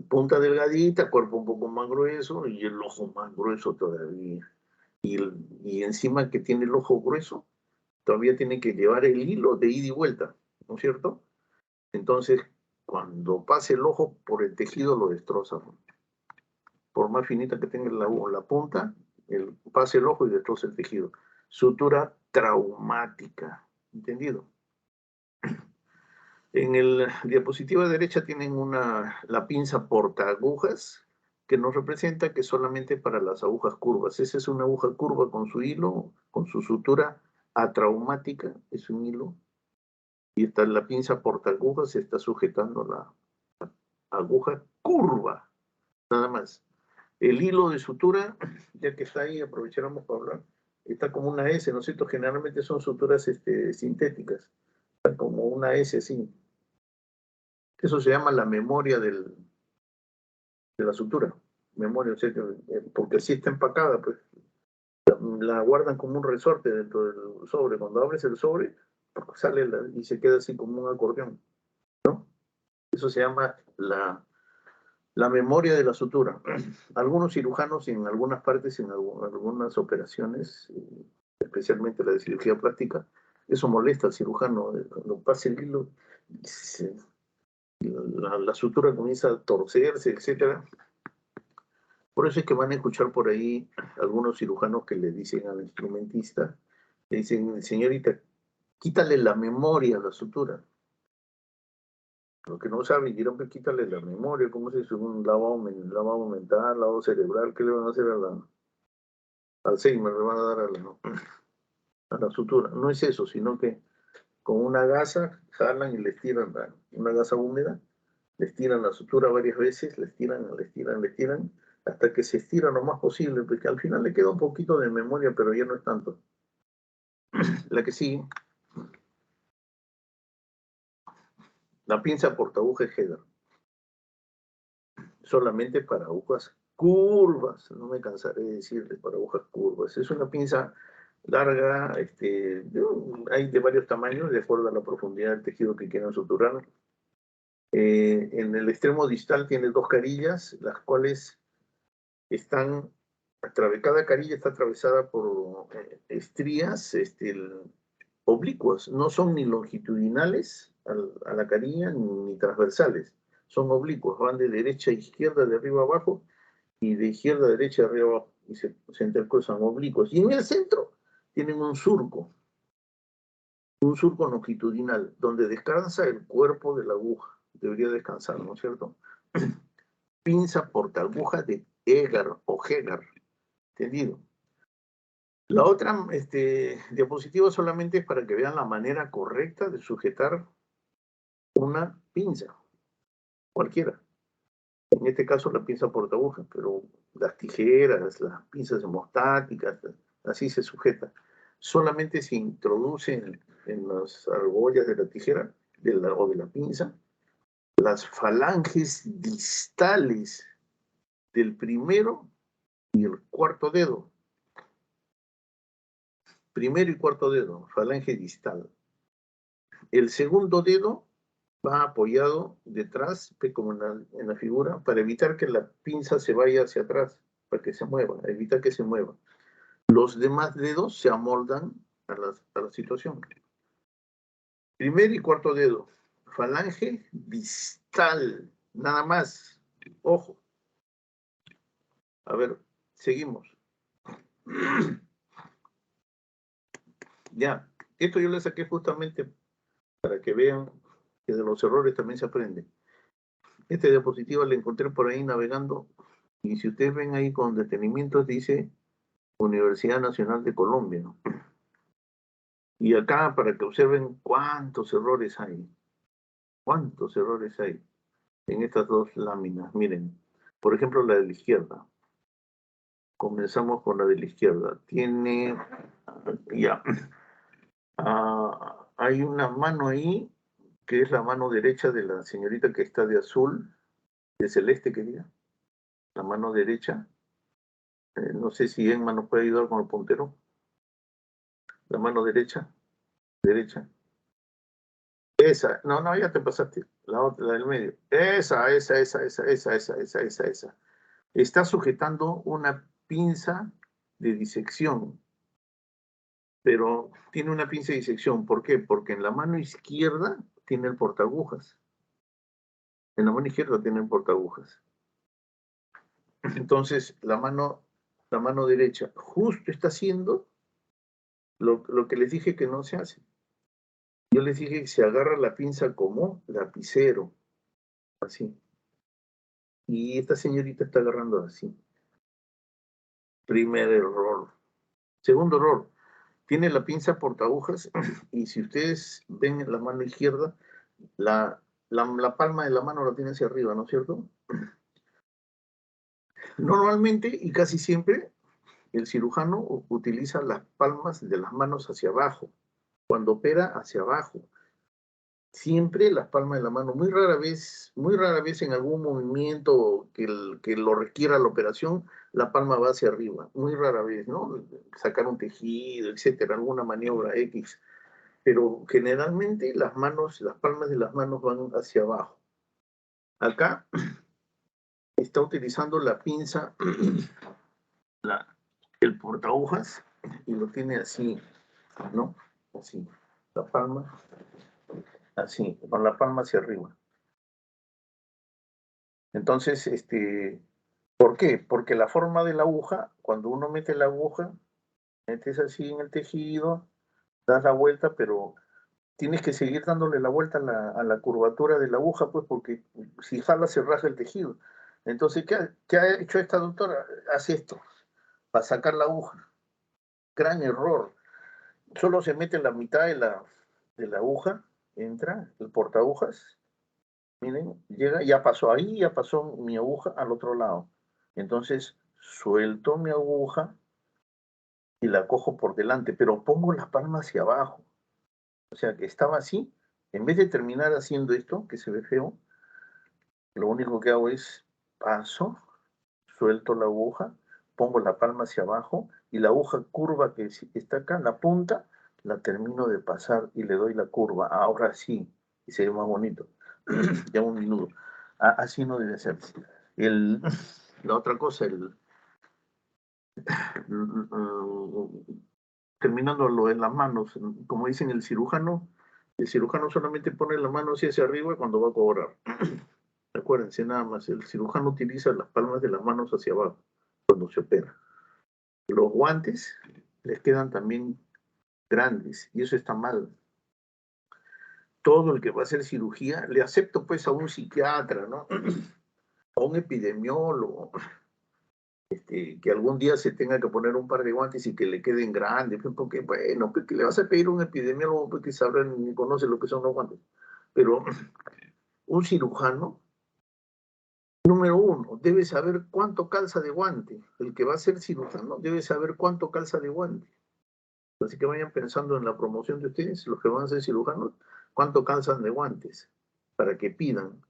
Punta delgadita, cuerpo un poco más grueso y el ojo más grueso todavía. Y encima que tiene el ojo grueso, todavía tiene que llevar el hilo de ida y vuelta, ¿no es cierto? Entonces, cuando pase el ojo por el tejido lo destroza. Por más finita que tenga la punta, pase el ojo y destroza el tejido. Sutura traumática, ¿entendido? En el diapositiva derecha tienen la pinza portaagujas, que nos representa que solamente para las agujas curvas. Esa es una aguja curva con su hilo, con su sutura atraumática, es un hilo. Y está la pinza portaagujas, se está sujetando la aguja curva, nada más. El hilo de sutura, ya que está ahí, aprovechamos para hablar, está como una S, ¿no es cierto? Generalmente son suturas sintéticas, está como una S así. Eso se llama la memoria de la sutura. Memoria, o sea, porque así está empacada, pues la guardan como un resorte dentro del sobre. Cuando abres el sobre, sale y se queda así como un acordeón, ¿no? Eso se llama la memoria de la sutura. Algunos cirujanos en algunas partes, en algunas operaciones, especialmente la de cirugía plástica, eso molesta al cirujano. Cuando pasa el hilo, la sutura comienza a torcerse, etc. Por eso es que van a escuchar por ahí algunos cirujanos que le dicen al instrumentista, le dicen, señorita, quítale la memoria a la sutura. Los que no saben, dirán, pues quítale la memoria, ¿cómo se dice? Un lavado mental, lavado cerebral, ¿qué le van a hacer a la Alzheimer? Le van a dar a la sutura. No es eso, sino que con una gasa jalan y les tiran una gasa húmeda, les tiran la sutura varias veces, les tiran, hasta que se estira lo más posible, porque al final le queda un poquito de memoria, pero ya no es tanto. La que sigue, la pinza portaaguja Heather, solamente para agujas curvas, no me cansaré de decirles, para agujas curvas. Es una pinza larga, hay de varios tamaños, de acuerdo a la profundidad del tejido que quieran suturar. En el extremo distal tiene dos carillas, las cuales están, cada carilla está atravesada por estrías oblicuas, no son ni longitudinales a la carilla ni transversales, son oblicuos, van de derecha a izquierda, de arriba a abajo, y de izquierda a derecha, de arriba a abajo, y se intercruzan oblicuos. Y en el centro tienen un surco longitudinal, donde descansa el cuerpo de la aguja. debería descansar, ¿no es cierto? Pinza portaaguja de Egar o Hegar, ¿entendido? La otra diapositiva solamente es para que vean la manera correcta de sujetar una pinza, cualquiera. En este caso la pinza portaaguja, pero las tijeras, las pinzas hemostáticas, así se sujeta. Solamente se introduce en las argollas de la tijera o de la pinza las falanges distales del primero y el cuarto dedo. Primero y cuarto dedo, falange distal. El segundo dedo va apoyado detrás, como en la figura, para evitar que la pinza se vaya hacia atrás, para que se mueva, evitar que se mueva. Los demás dedos se amoldan a la situación. Primer y cuarto dedo, falange distal, nada más. Ojo. A ver, seguimos. Ya, esto yo le saqué justamente para que vean que de los errores también se aprende. Esta diapositiva la encontré por ahí navegando y si ustedes ven ahí con detenimientos dice Universidad Nacional de Colombia, ¿no? Y acá para que observen cuántos errores hay en estas dos láminas. Miren, por ejemplo la de la izquierda. Comenzamos con la de la izquierda. Tiene, ya, hay una mano ahí que es la mano derecha de la señorita que está de azul, de celeste, querida. La mano derecha. No sé si Emma nos puede ayudar con el puntero. La mano derecha. Esa. No, ya te pasaste. La otra, la del medio. Esa. Está sujetando una pinza de disección. Pero tiene una pinza de disección. ¿Por qué? Porque en la mano izquierda tiene el portaagujas. En la mano izquierda tiene el portaagujas. Entonces, la mano derecha justo está haciendo lo que les dije que no se hace. Yo les dije que se agarra la pinza como lapicero, así. Y esta señorita está agarrando así. Primer error. Segundo error, tiene la pinza portaagujas y si ustedes ven en la mano izquierda, la palma de la mano la tiene hacia arriba, ¿no es cierto? Normalmente y casi siempre el cirujano utiliza las palmas de las manos hacia abajo, cuando opera hacia abajo. Siempre las palmas de la mano, muy rara vez en algún movimiento que lo requiera la operación, la palma va hacia arriba, muy rara vez, ¿no? Sacar un tejido, etcétera, alguna maniobra X. Pero generalmente las palmas de las manos van hacia abajo. Acá está utilizando la pinza, el portaagujas, y lo tiene así, ¿no? Así, la palma, así, con la palma hacia arriba. Entonces, ¿por qué? Porque la forma de la aguja, cuando uno mete la aguja, metes así en el tejido, das la vuelta, pero tienes que seguir dándole la vuelta a la curvatura de la aguja, pues porque si jala se raja el tejido. Entonces, ¿qué ha hecho esta doctora? Hace esto, para sacar la aguja. Gran error. Solo se mete la mitad de la aguja, entra el portaagujas. Miren, llega, ya pasó mi aguja al otro lado. Entonces, suelto mi aguja y la cojo por delante, pero pongo la palma hacia abajo. O sea, que estaba así. En vez de terminar haciendo esto, que se ve feo, lo único que hago es paso, suelto la aguja, pongo la palma hacia abajo y la aguja curva que está acá, la punta, la termino de pasar y le doy la curva. Ahora sí, y se ve más bonito. Ya un minuto. Así no debe ser. La otra cosa, terminando lo de las manos, como dicen el cirujano solamente pone la mano hacia arriba cuando va a cobrar. Acuérdense nada más, el cirujano utiliza las palmas de las manos hacia abajo cuando se opera. Los guantes les quedan también grandes y eso está mal. todo el que va a hacer cirugía, le acepto pues a un psiquiatra, ¿no? A un epidemiólogo, que algún día se tenga que poner un par de guantes y que le queden grandes, pues, porque bueno, pues que le vas a pedir a un epidemiólogo pues, que sabrá ni conoce lo que son los guantes. Pero un cirujano, número uno, debe saber cuánto calza de guante. El que va a ser cirujano debe saber cuánto calza de guante. Así que vayan pensando en la promoción de ustedes, los que van a ser cirujanos, cuánto calzan de guantes, para que pidan.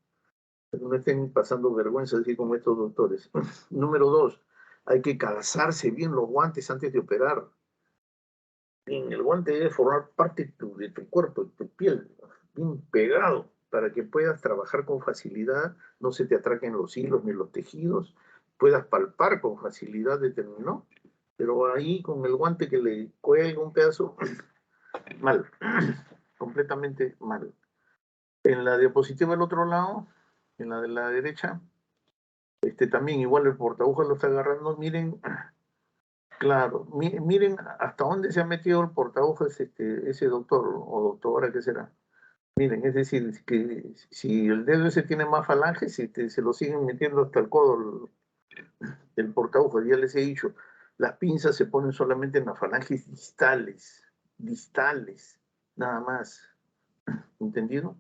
No estén pasando vergüenza así como estos doctores. Número dos, hay que calzarse bien los guantes antes de operar. Bien, el guante debe formar parte de tu cuerpo, de tu piel, bien pegado, para que puedas trabajar con facilidad, no se te atraquen los hilos ni los tejidos, puedas palpar con facilidad, determinó. Pero ahí con el guante que le cuelga un pedazo, mal, completamente mal. En la diapositiva del otro lado, en la de la derecha, también igual el portagujas lo está agarrando, miren, claro, miren hasta dónde se ha metido el portagujas ese doctor o doctora que será. Miren, es decir, que si el dedo ese tiene más falanges, se lo siguen metiendo hasta el codo el portagujas, ya les he dicho, las pinzas se ponen solamente en las falanges distales, nada más, ¿entendido?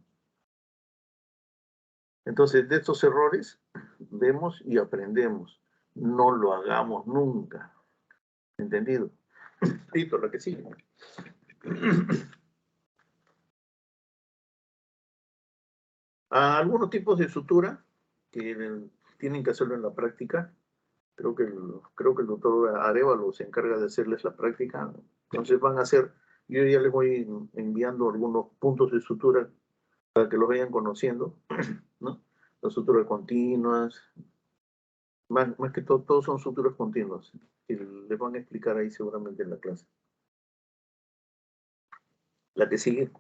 Entonces, de estos errores vemos y aprendemos. No lo hagamos nunca. ¿Entendido? Listo, lo que sigue. Algunos tipos de sutura que tienen que hacerlo en la práctica. Creo que el doctor Arevalo se encarga de hacerles la práctica. Entonces van a hacer, yo ya les voy enviando algunos puntos de sutura para que los vayan conociendo, ¿no? Las suturas continuas, más que todo, todos son suturas continuas. Y les van a explicar ahí seguramente en la clase. La que sigue.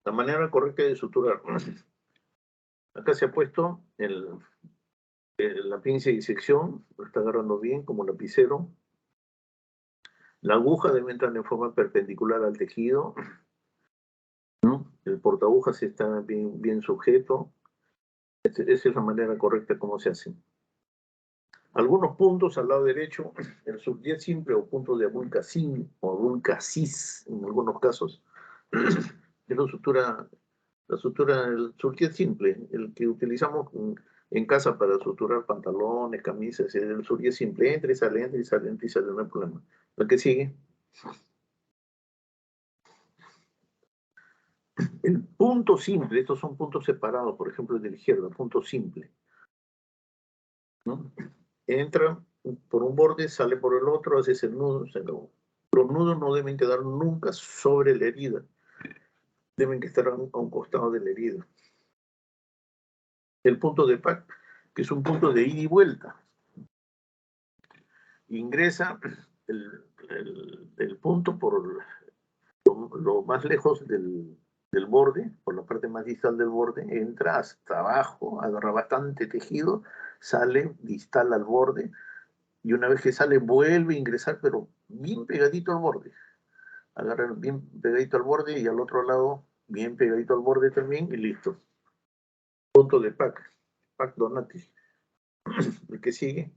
La manera correcta de suturar. Acá se ha puesto la pinza de disección, lo está agarrando bien como lapicero. La aguja debe entrar en forma perpendicular al tejido, ¿no? El portagujas está bien sujeto. Esa es la manera correcta como se hace. Algunos puntos al lado derecho, el sub-10 simple o punto de abulcasin o abulcasis en algunos casos. Es la sutura del sub-10 simple, el que utilizamos en casa para suturar pantalones, camisas, el sub-10 simple, entra y sale, entra y sale, entra y sale, no hay problema. Lo que sigue. El punto simple, estos son puntos separados, por ejemplo, el de la izquierda, punto simple, ¿no? Entra por un borde, sale por el otro, haces el nudo, se acabó. Los nudos no deben quedar nunca sobre la herida, deben que estar a un costado de la herida. El punto de PAC, que es un punto de ida y vuelta. Ingresa el punto por lo más lejos del borde, por la parte más distal del borde, entra hasta abajo, agarra bastante tejido, sale distal al borde, y una vez que sale vuelve a ingresar, pero bien pegadito al borde. Agarra bien pegadito al borde y al otro lado bien pegadito al borde también y listo. Punto de PAC Donati. El que sigue.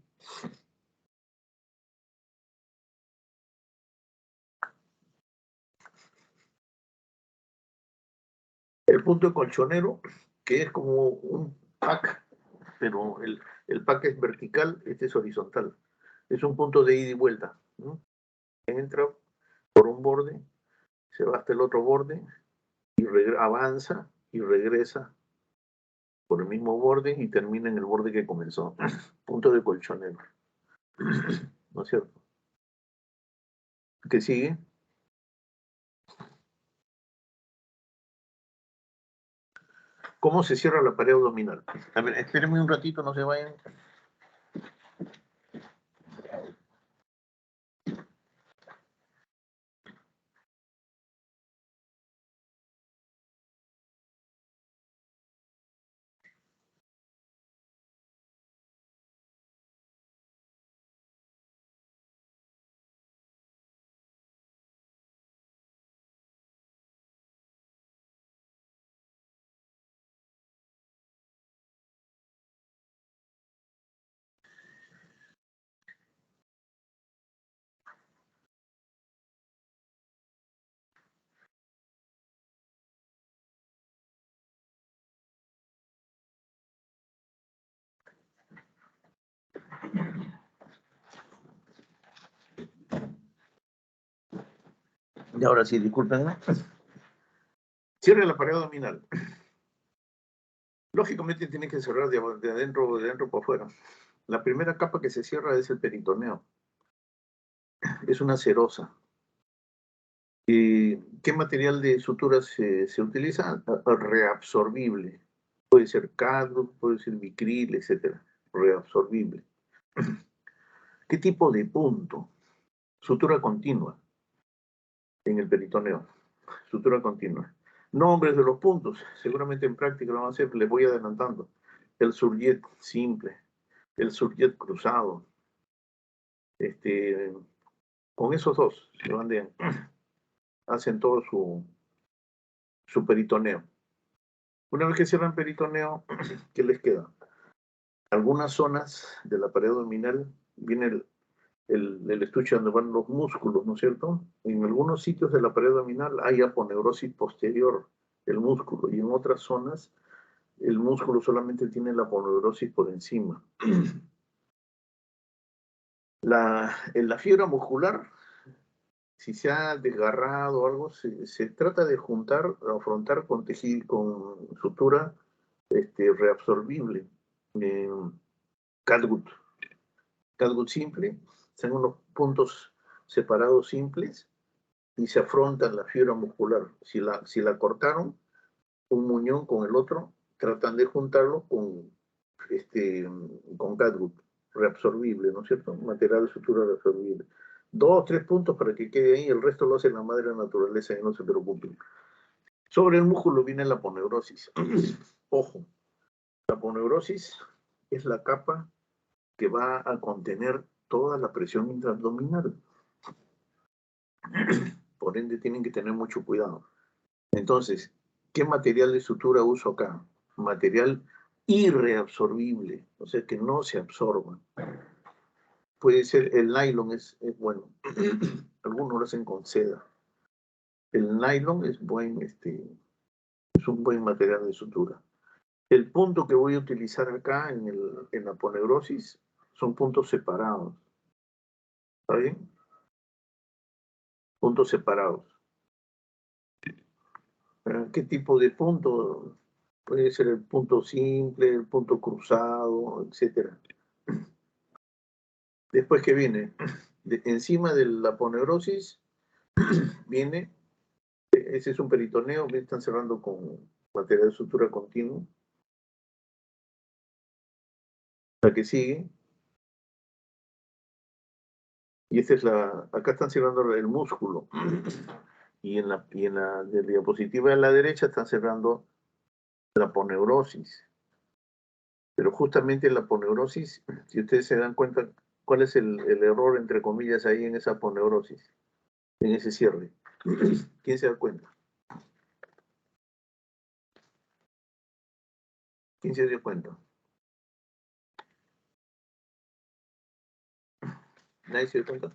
El punto de colchonero, que es como un PAC, pero el PAC es vertical, este es horizontal. Es un punto de ida y vuelta, ¿no? Entra por un borde, se va hasta el otro borde y avanza y regresa por el mismo borde y termina en el borde que comenzó. Punto de colchonero. ¿No es cierto? ¿Qué sigue? ¿Cómo se cierra la pared abdominal? A ver, espérenme un ratito, no se vayan. Y ahora sí, discúlpenme. Cierre la pared abdominal. Lógicamente tiene que cerrar de adentro para afuera. La primera capa que se cierra es el peritoneo. Es una cerosa. ¿Qué material de sutura se utiliza? Reabsorbible. Puede ser cadro, puede ser vicril, etc. Reabsorbible. ¿Qué tipo de punto? Sutura continua en el peritoneo. Sutura continua. Nombres de los puntos. Seguramente en práctica lo van a hacer, les voy adelantando. El surjet simple, el surjet cruzado. Con esos dos se van hacen todo su peritoneo. Una vez que cierran peritoneo, ¿qué les queda? Algunas zonas de la pared abdominal viene el estuche donde van los músculos, ¿no es cierto? En algunos sitios de la pared abdominal hay aponeurosis posterior, el músculo, y en otras zonas el músculo solamente tiene la aponeurosis por encima. La fibra muscular, si se ha desgarrado o algo, se trata de juntar, afrontar con sutura reabsorbible, catgut. Catgut simple, son unos puntos separados simples y se afrontan la fibra muscular. Si la cortaron, un muñón con el otro, tratan de juntarlo con catgut reabsorbible, ¿no es cierto? Material de sutura reabsorbible. 2 o 3 puntos para que quede ahí, el resto lo hace la madre naturaleza y no se preocupen. Sobre el músculo viene la aponeurosis. Ojo, la aponeurosis es la capa que va a contener toda la presión intraabdominal. Por ende, tienen que tener mucho cuidado. Entonces, ¿qué material de sutura uso acá? Material irreabsorbible, o sea, que no se absorba. Puede ser, el nylon es bueno. Algunos lo hacen con seda. El nylon es un buen material de sutura. El punto que voy a utilizar acá en la aponeurosis son puntos separados. ¿Está bien? Puntos separados. ¿Qué tipo de punto? Puede ser el punto simple, el punto cruzado, etc. Después que viene, encima de la aponeurosis, viene, ese es un peritoneo, que están cerrando con material de sutura continuo. La que sigue, y esta es acá están cerrando el músculo. Y en la diapositiva de la derecha están cerrando la aponeurosis. Pero justamente la aponeurosis, si ustedes se dan cuenta, ¿cuál es el error, entre comillas, ahí en esa aponeurosis? En ese cierre. ¿Quién se da cuenta? ¿Quién se dio cuenta? ¿Nadie se dio cuenta?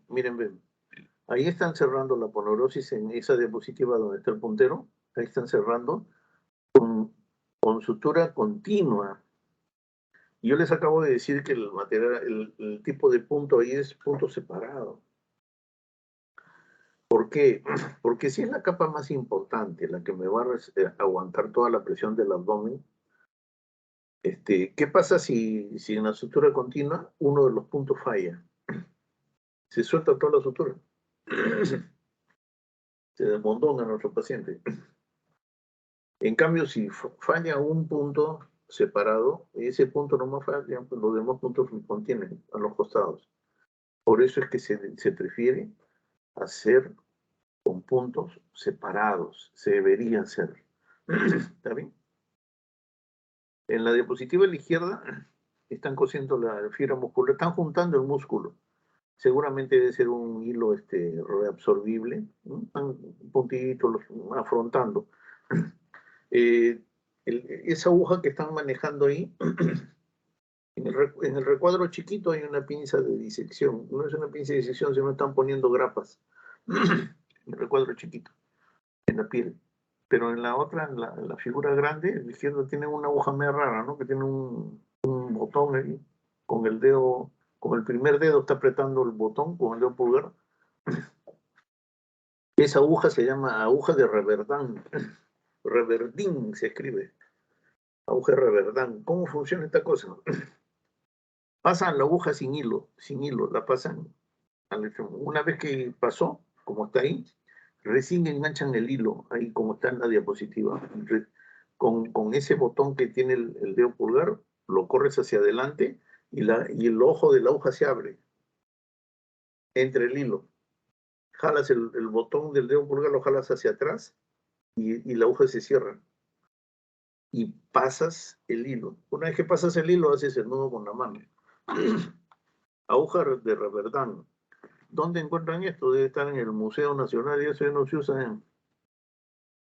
Miren, ven. Ahí están cerrando la aponeurosis en esa diapositiva donde está el puntero. Ahí están cerrando con sutura continua. Y yo les acabo de decir que el material, el tipo de punto ahí es punto separado. ¿Por qué? Porque si es la capa más importante, la que me va a aguantar toda la presión del abdomen, ¿qué pasa si en la sutura continua uno de los puntos falla? Se suelta toda la sutura. Se desmondona a nuestro paciente. En cambio, si falla un punto separado, ese punto no más falla, pues los demás puntos lo contienen a los costados. Por eso es que se prefiere hacer con puntos separados, se deberían ser. ¿Está bien? En la diapositiva de la izquierda están cosiendo la fibra muscular, están juntando el músculo. Seguramente debe ser un hilo reabsorbible, ¿no? Están un puntito afrontando. Esa aguja que están manejando ahí, en el recuadro chiquito hay una pinza de disección. No es una pinza de disección, sino están poniendo grapas. En el recuadro chiquito, en la piel. Pero en la otra, en la figura grande, la izquierda tiene una aguja medio rara, ¿no? Que tiene un botón ahí con el dedo con el primer dedo está apretando el botón con el dedo pulgar. Esa aguja se llama aguja de Reverdán. Reverdín se escribe. Aguja de Reverdán. ¿Cómo funciona esta cosa? Pasan la aguja sin hilo, la pasan al extremo. Una vez que pasó, como está ahí, recién enganchan el hilo, ahí como está en la diapositiva. Con ese botón que tiene el dedo pulgar, lo corres hacia adelante y el ojo de la aguja se abre entre el hilo. Jalas el botón del dedo pulgar, lo jalas hacia atrás y la aguja se cierra. Y pasas el hilo. Una vez que pasas el hilo, haces el nudo con la mano. Aguja de Reverdán. ¿Dónde encuentran esto? Debe estar en el Museo Nacional y eso ya no se usa.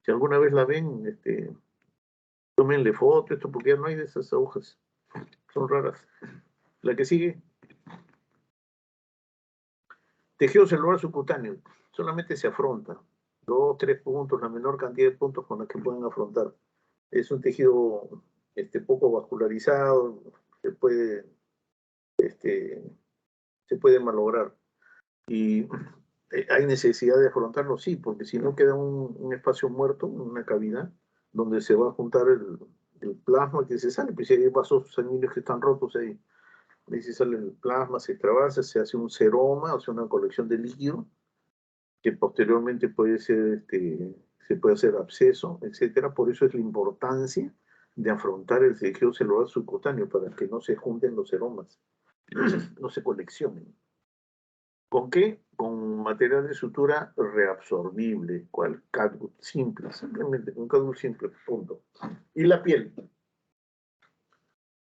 Si alguna vez la ven, tómenle foto, esto, porque ya no hay de esas agujas. Son raras. La que sigue. Tejido celular subcutáneo. Solamente se afronta. 2, 3 puntos, la menor cantidad de puntos con los que pueden afrontar. Es un tejido poco vascularizado, se puede malograr. Y hay necesidad de afrontarlo, sí, porque si no queda un espacio muerto, una cavidad, donde se va a juntar el plasma que se sale, pues si hay vasos sanguíneos que están rotos ahí se sale el plasma, se extravasa, se hace un seroma, o sea, una colección de líquido, que posteriormente puede ser, se puede hacer absceso, etcétera. Por eso es la importancia de afrontar el tejido celular subcutáneo, para que no se junten los seromas, no se coleccionen. ¿Con qué? Con material de sutura reabsorbible, cual catgut simple, simplemente un catgut simple, punto. Y la piel.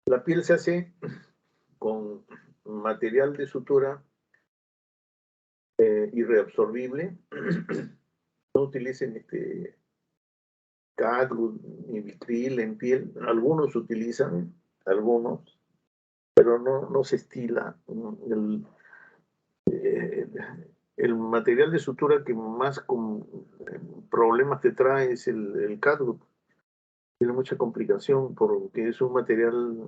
La piel se hace con material de sutura irreabsorbible. No utilicen catgut ni vitril en piel. Algunos utilizan, algunos, pero no se estila. El material de sutura que más problemas te trae es el catgut. Tiene mucha complicación porque es un material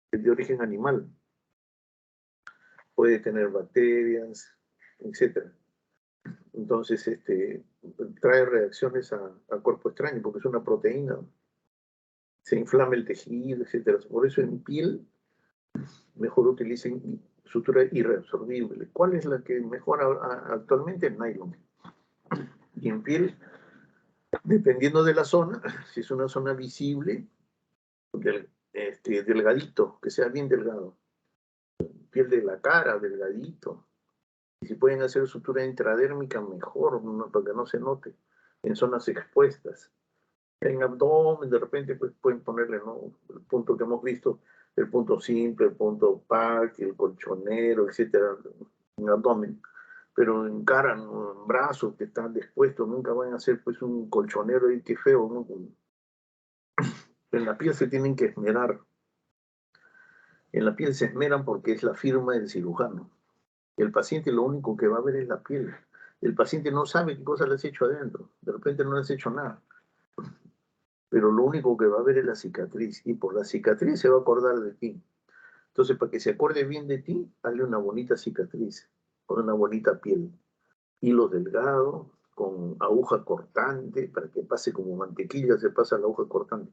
de origen animal. Puede tener bacterias, etc. Entonces, trae reacciones a cuerpo extraño porque es una proteína. Se inflama el tejido, etc. Por eso en piel, mejor utilicen sutura irreabsorbible. ¿Cuál es la que mejora actualmente? El nylon. Y en piel, dependiendo de la zona, si es una zona visible, delgadito, que sea bien delgado. Piel de la cara, delgadito. Y si pueden hacer sutura intradérmica, mejor, ¿no? Para que no se note. En zonas expuestas. En abdomen, de repente, pues pueden ponerle, ¿no? El punto que hemos visto, el punto simple, el punto PAC, el colchonero, etcétera, en abdomen. Pero en cara, ¿no? En brazos que están dispuestos, nunca van a hacer pues un colchonero ahí, qué feo, ¿no? En la piel se tienen que esmerar. En la piel se esmeran porque es la firma del cirujano. El paciente lo único que va a ver es la piel. El paciente no sabe qué cosa le has hecho adentro. De repente no le has hecho nada. Pero lo único que va a ver es la cicatriz. Y por la cicatriz se va a acordar de ti. Entonces, para que se acuerde bien de ti, hazle una bonita cicatriz, con una bonita piel. Hilo delgado, con aguja cortante, para que pase como mantequilla, se pasa la aguja cortante.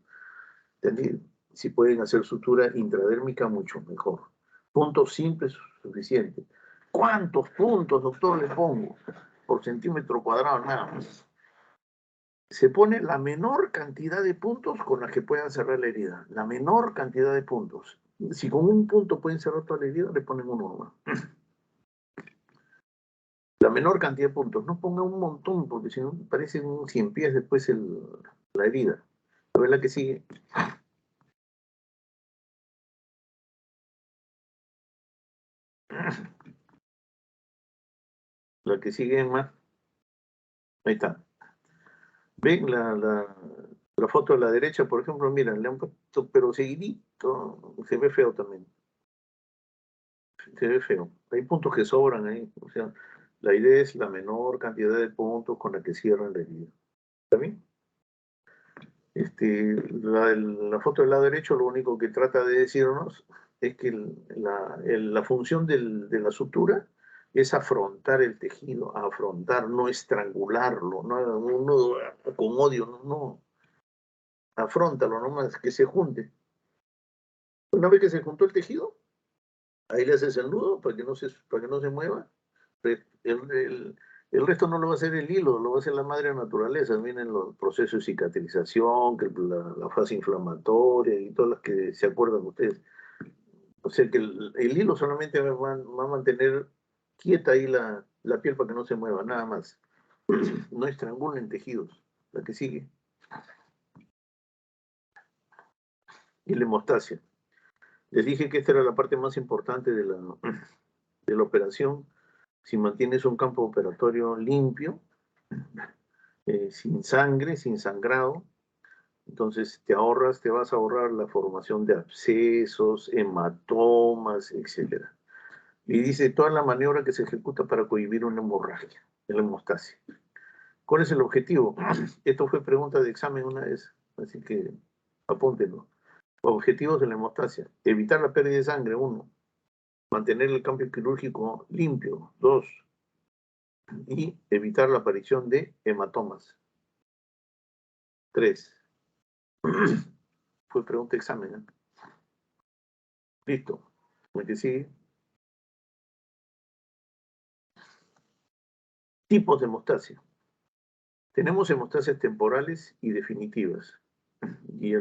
¿Entendido? Si pueden hacer sutura intradérmica, mucho mejor. Puntos simples, suficiente. ¿Cuántos puntos, doctor, le pongo? Por centímetro cuadrado, nada más. Se pone la menor cantidad de puntos con las que puedan cerrar la herida. La menor cantidad de puntos. Si con un punto pueden cerrar toda la herida, le ponen uno nomás. La menor cantidad de puntos. No ponga un montón, porque si no parece un 100 pies después la herida. A ver la que sigue. La que sigue más. Ahí está. Ven la foto de la derecha, por ejemplo, mira, le han puesto, pero seguidito, se ve feo también. Se ve feo. Hay puntos que sobran ahí. O sea, la idea es la menor cantidad de puntos con la que cierran la herida. ¿Está bien? La foto del lado derecho lo único que trata de decirnos es que la función de la sutura es afrontar el tejido, afrontar, no estrangularlo, no un nudo con odio, no, afróntalo nomás, que se junte. Una vez que se juntó el tejido, ahí le haces el nudo para que no se mueva. El, el resto no lo va a hacer el hilo, lo va a hacer la madre naturaleza. Vienen los procesos de cicatrización, que la fase inflamatoria y todas las que se acuerdan ustedes. O sea que el hilo solamente va a mantener quieta ahí la piel para que no se mueva, nada más. No estrangulen tejidos. La que sigue. Y la hemostasia. Les dije que esta era la parte más importante de la operación. Si mantienes un campo operatorio limpio, sin sangre, sin sangrado, entonces te vas a ahorrar la formación de abscesos, hematomas, etc. Y dice toda la maniobra que se ejecuta para cohibir una hemorragia, la hemostasia. ¿Cuál es el objetivo? Esto fue pregunta de examen una vez, así que apúntenlo. Objetivos de la hemostasia: evitar la pérdida de sangre, 1. Mantener el campo quirúrgico limpio, 2. Y evitar la aparición de hematomas, 3. Fue pregunta de examen, ¿eh? Listo. ¿El que sigue? Tipos de hemostasia. Tenemos hemostasias temporales y definitivas. Y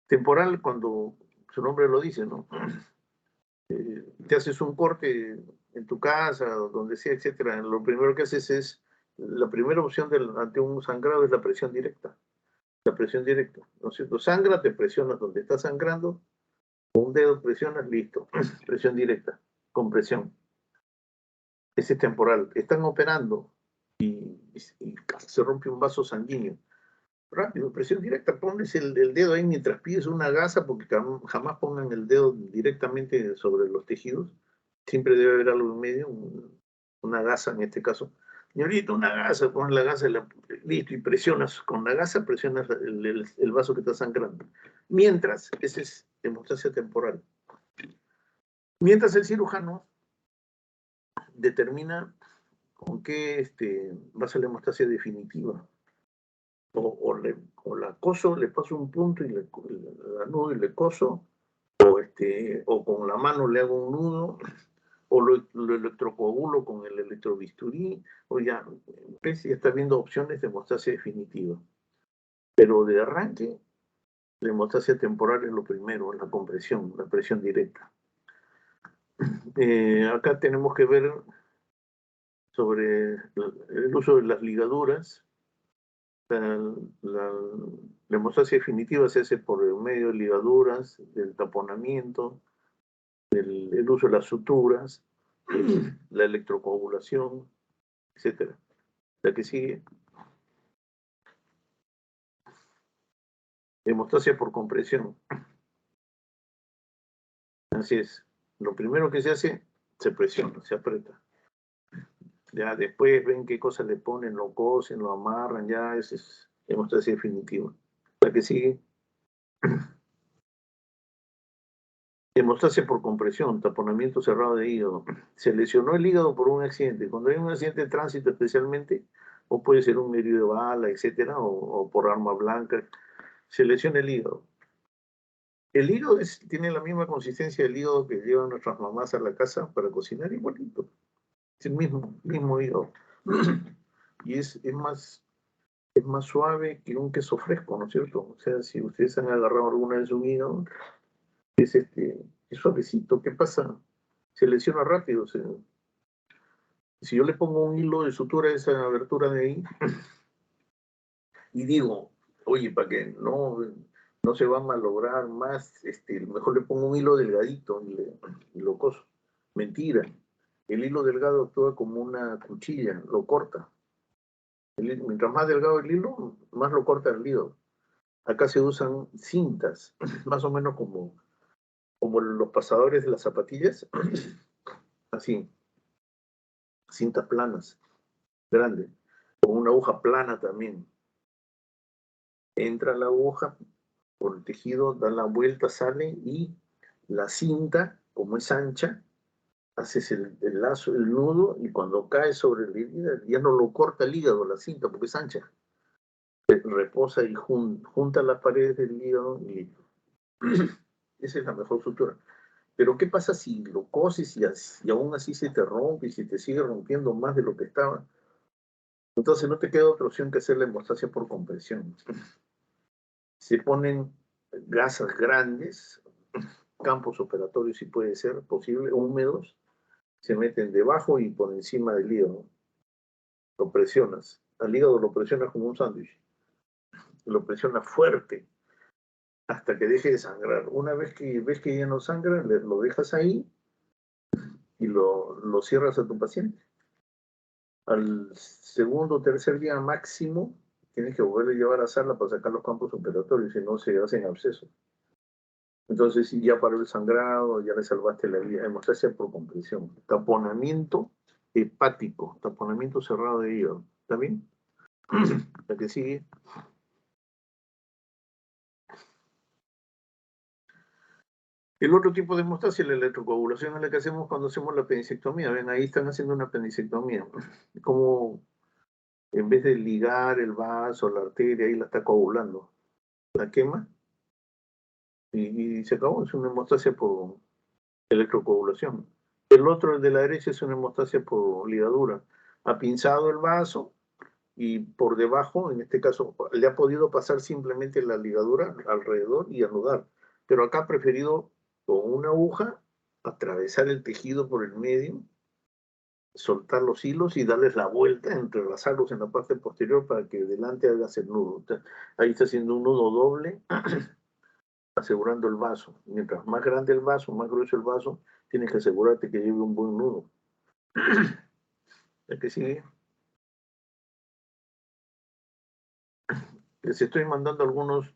temporal, cuando su nombre lo dice, ¿no? Te haces un corte en tu casa, donde sea, etcétera. Lo primero que haces es, la primera opción ante un sangrado es la presión directa. La presión directa, ¿no es cierto? Sangra, te presionas donde está sangrando, con un dedo presionas, listo. Presión directa, compresión. Ese es temporal. Están operando y se rompe un vaso sanguíneo. Rápido, presión directa, pones el dedo ahí mientras pides una gasa, porque jamás pongan el dedo directamente sobre los tejidos. Siempre debe haber algo en medio, una gasa en este caso. Señorita, una gasa, pones la gasa, listo, y presionas con la gasa, presionas el vaso que está sangrando. Mientras, esa es hemostasia temporal. Mientras el cirujano determina con qué va a ser la hemostasia definitiva. O la coso, le paso un punto y la nudo y le coso, o con la mano le hago un nudo, o lo electrocoagulo con el electrobisturí, o ya está viendo opciones de hemostasia definitiva. Pero de arranque, la hemostasia temporal es lo primero, la compresión, la presión directa. Acá tenemos que ver sobre el uso de las ligaduras. La hemostasia definitiva se hace por medio de ligaduras, del taponamiento, el uso de las suturas, la electrocoagulación, etc. La que sigue, hemostasia por compresión. Así es. Lo primero que se hace, se presiona, se aprieta. Ya después ven qué cosas le ponen, lo cosen, lo amarran, ya esa es hemostasia definitiva. La que sigue, hemostasia por compresión, taponamiento cerrado de hígado. Se lesionó el hígado por un accidente. Cuando hay un accidente de tránsito especialmente, o puede ser un herido de bala, etcétera, o por arma blanca, se lesiona el hígado. El hígado tiene la misma consistencia del hígado que llevan nuestras mamás a la casa para cocinar, igualito. Es el mismo hígado. Y es más suave que un queso fresco, ¿no es cierto? O sea, si ustedes han agarrado alguna vez un hígado, es suavecito. ¿Qué pasa? Se lesiona rápido. Si yo le pongo un hilo de sutura a esa abertura de ahí y digo, oye, para que no se va a malograr más, mejor le pongo un hilo delgadito y lo coso. Mentira. El hilo delgado actúa como una cuchilla, lo corta. Mientras más delgado el hilo, más lo corta el hilo. Acá se usan cintas, más o menos como los pasadores de las zapatillas, así, cintas planas, grandes, con una aguja plana también. Entra la aguja, por el tejido, da la vuelta, sale y la cinta, como es ancha, haces el lazo, el nudo, y cuando cae sobre la herida ya no lo corta el hígado, la cinta, porque es ancha. Reposa y junta las paredes del hígado y listo. Esa es la mejor sutura. Pero ¿qué pasa si lo coses y aún así se te rompe y si te sigue rompiendo más de lo que estaba? Entonces no te queda otra opción que hacer la hemostasia por compresión. Se ponen gasas grandes, campos operatorios si puede ser posible, húmedos, se meten debajo y por encima del hígado. Lo presionas. Al hígado lo presionas como un sándwich. Lo presionas fuerte hasta que deje de sangrar. Una vez que ves que ya no sangra, lo dejas ahí y lo cierras a tu paciente. Al segundo o tercer día máximo, tienes que volver a llevar a sala para sacar los campos operatorios, si no se hacen abscesos. Entonces, si ya paró el sangrado, ya le salvaste la vida. Hemostasia por compresión. Taponamiento hepático, taponamiento cerrado de hígado. ¿Está bien? La que sigue. El otro tipo de hemostasia es la electrocoagulación, es la que hacemos cuando hacemos la apendicectomía. Ven, ahí están haciendo una apendicectomía. Como en vez de ligar el vaso, la arteria, ahí la está coagulando. La quema y se acabó. Es una hemostasia por electrocoagulación. El otro, el de la derecha, es una hemostasia por ligadura. Ha pinzado el vaso y por debajo, en este caso, le ha podido pasar simplemente la ligadura alrededor y anudar. Pero acá ha preferido con una aguja atravesar el tejido por el medio, soltar los hilos y darles la vuelta, entrelazarlos en la parte posterior para que delante hagas el nudo. Ahí está haciendo un nudo doble, asegurando el vaso. Mientras más grande el vaso, más grueso el vaso, tienes que asegurarte que lleve un buen nudo. ¿El que sigue? Les estoy mandando algunos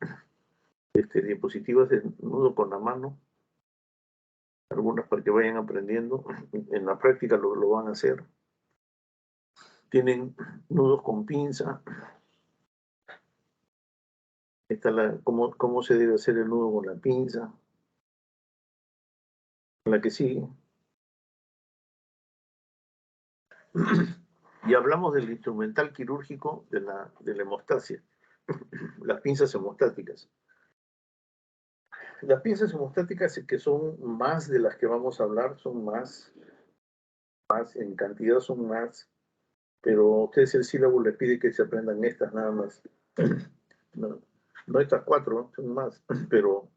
diapositivas de nudo con la mano, algunas para que vayan aprendiendo. En la práctica lo van a hacer. Tienen nudos con pinza. Esta cómo se debe hacer el nudo con la pinza. La que sigue. Y hablamos del instrumental quirúrgico de la hemostasia, las pinzas hemostáticas. Las pinzas hemostáticas, que son más de las que vamos a hablar, son más en cantidad son más, pero a ustedes el sílabo les pide que se aprendan estas nada más. No estas 4, son más, pero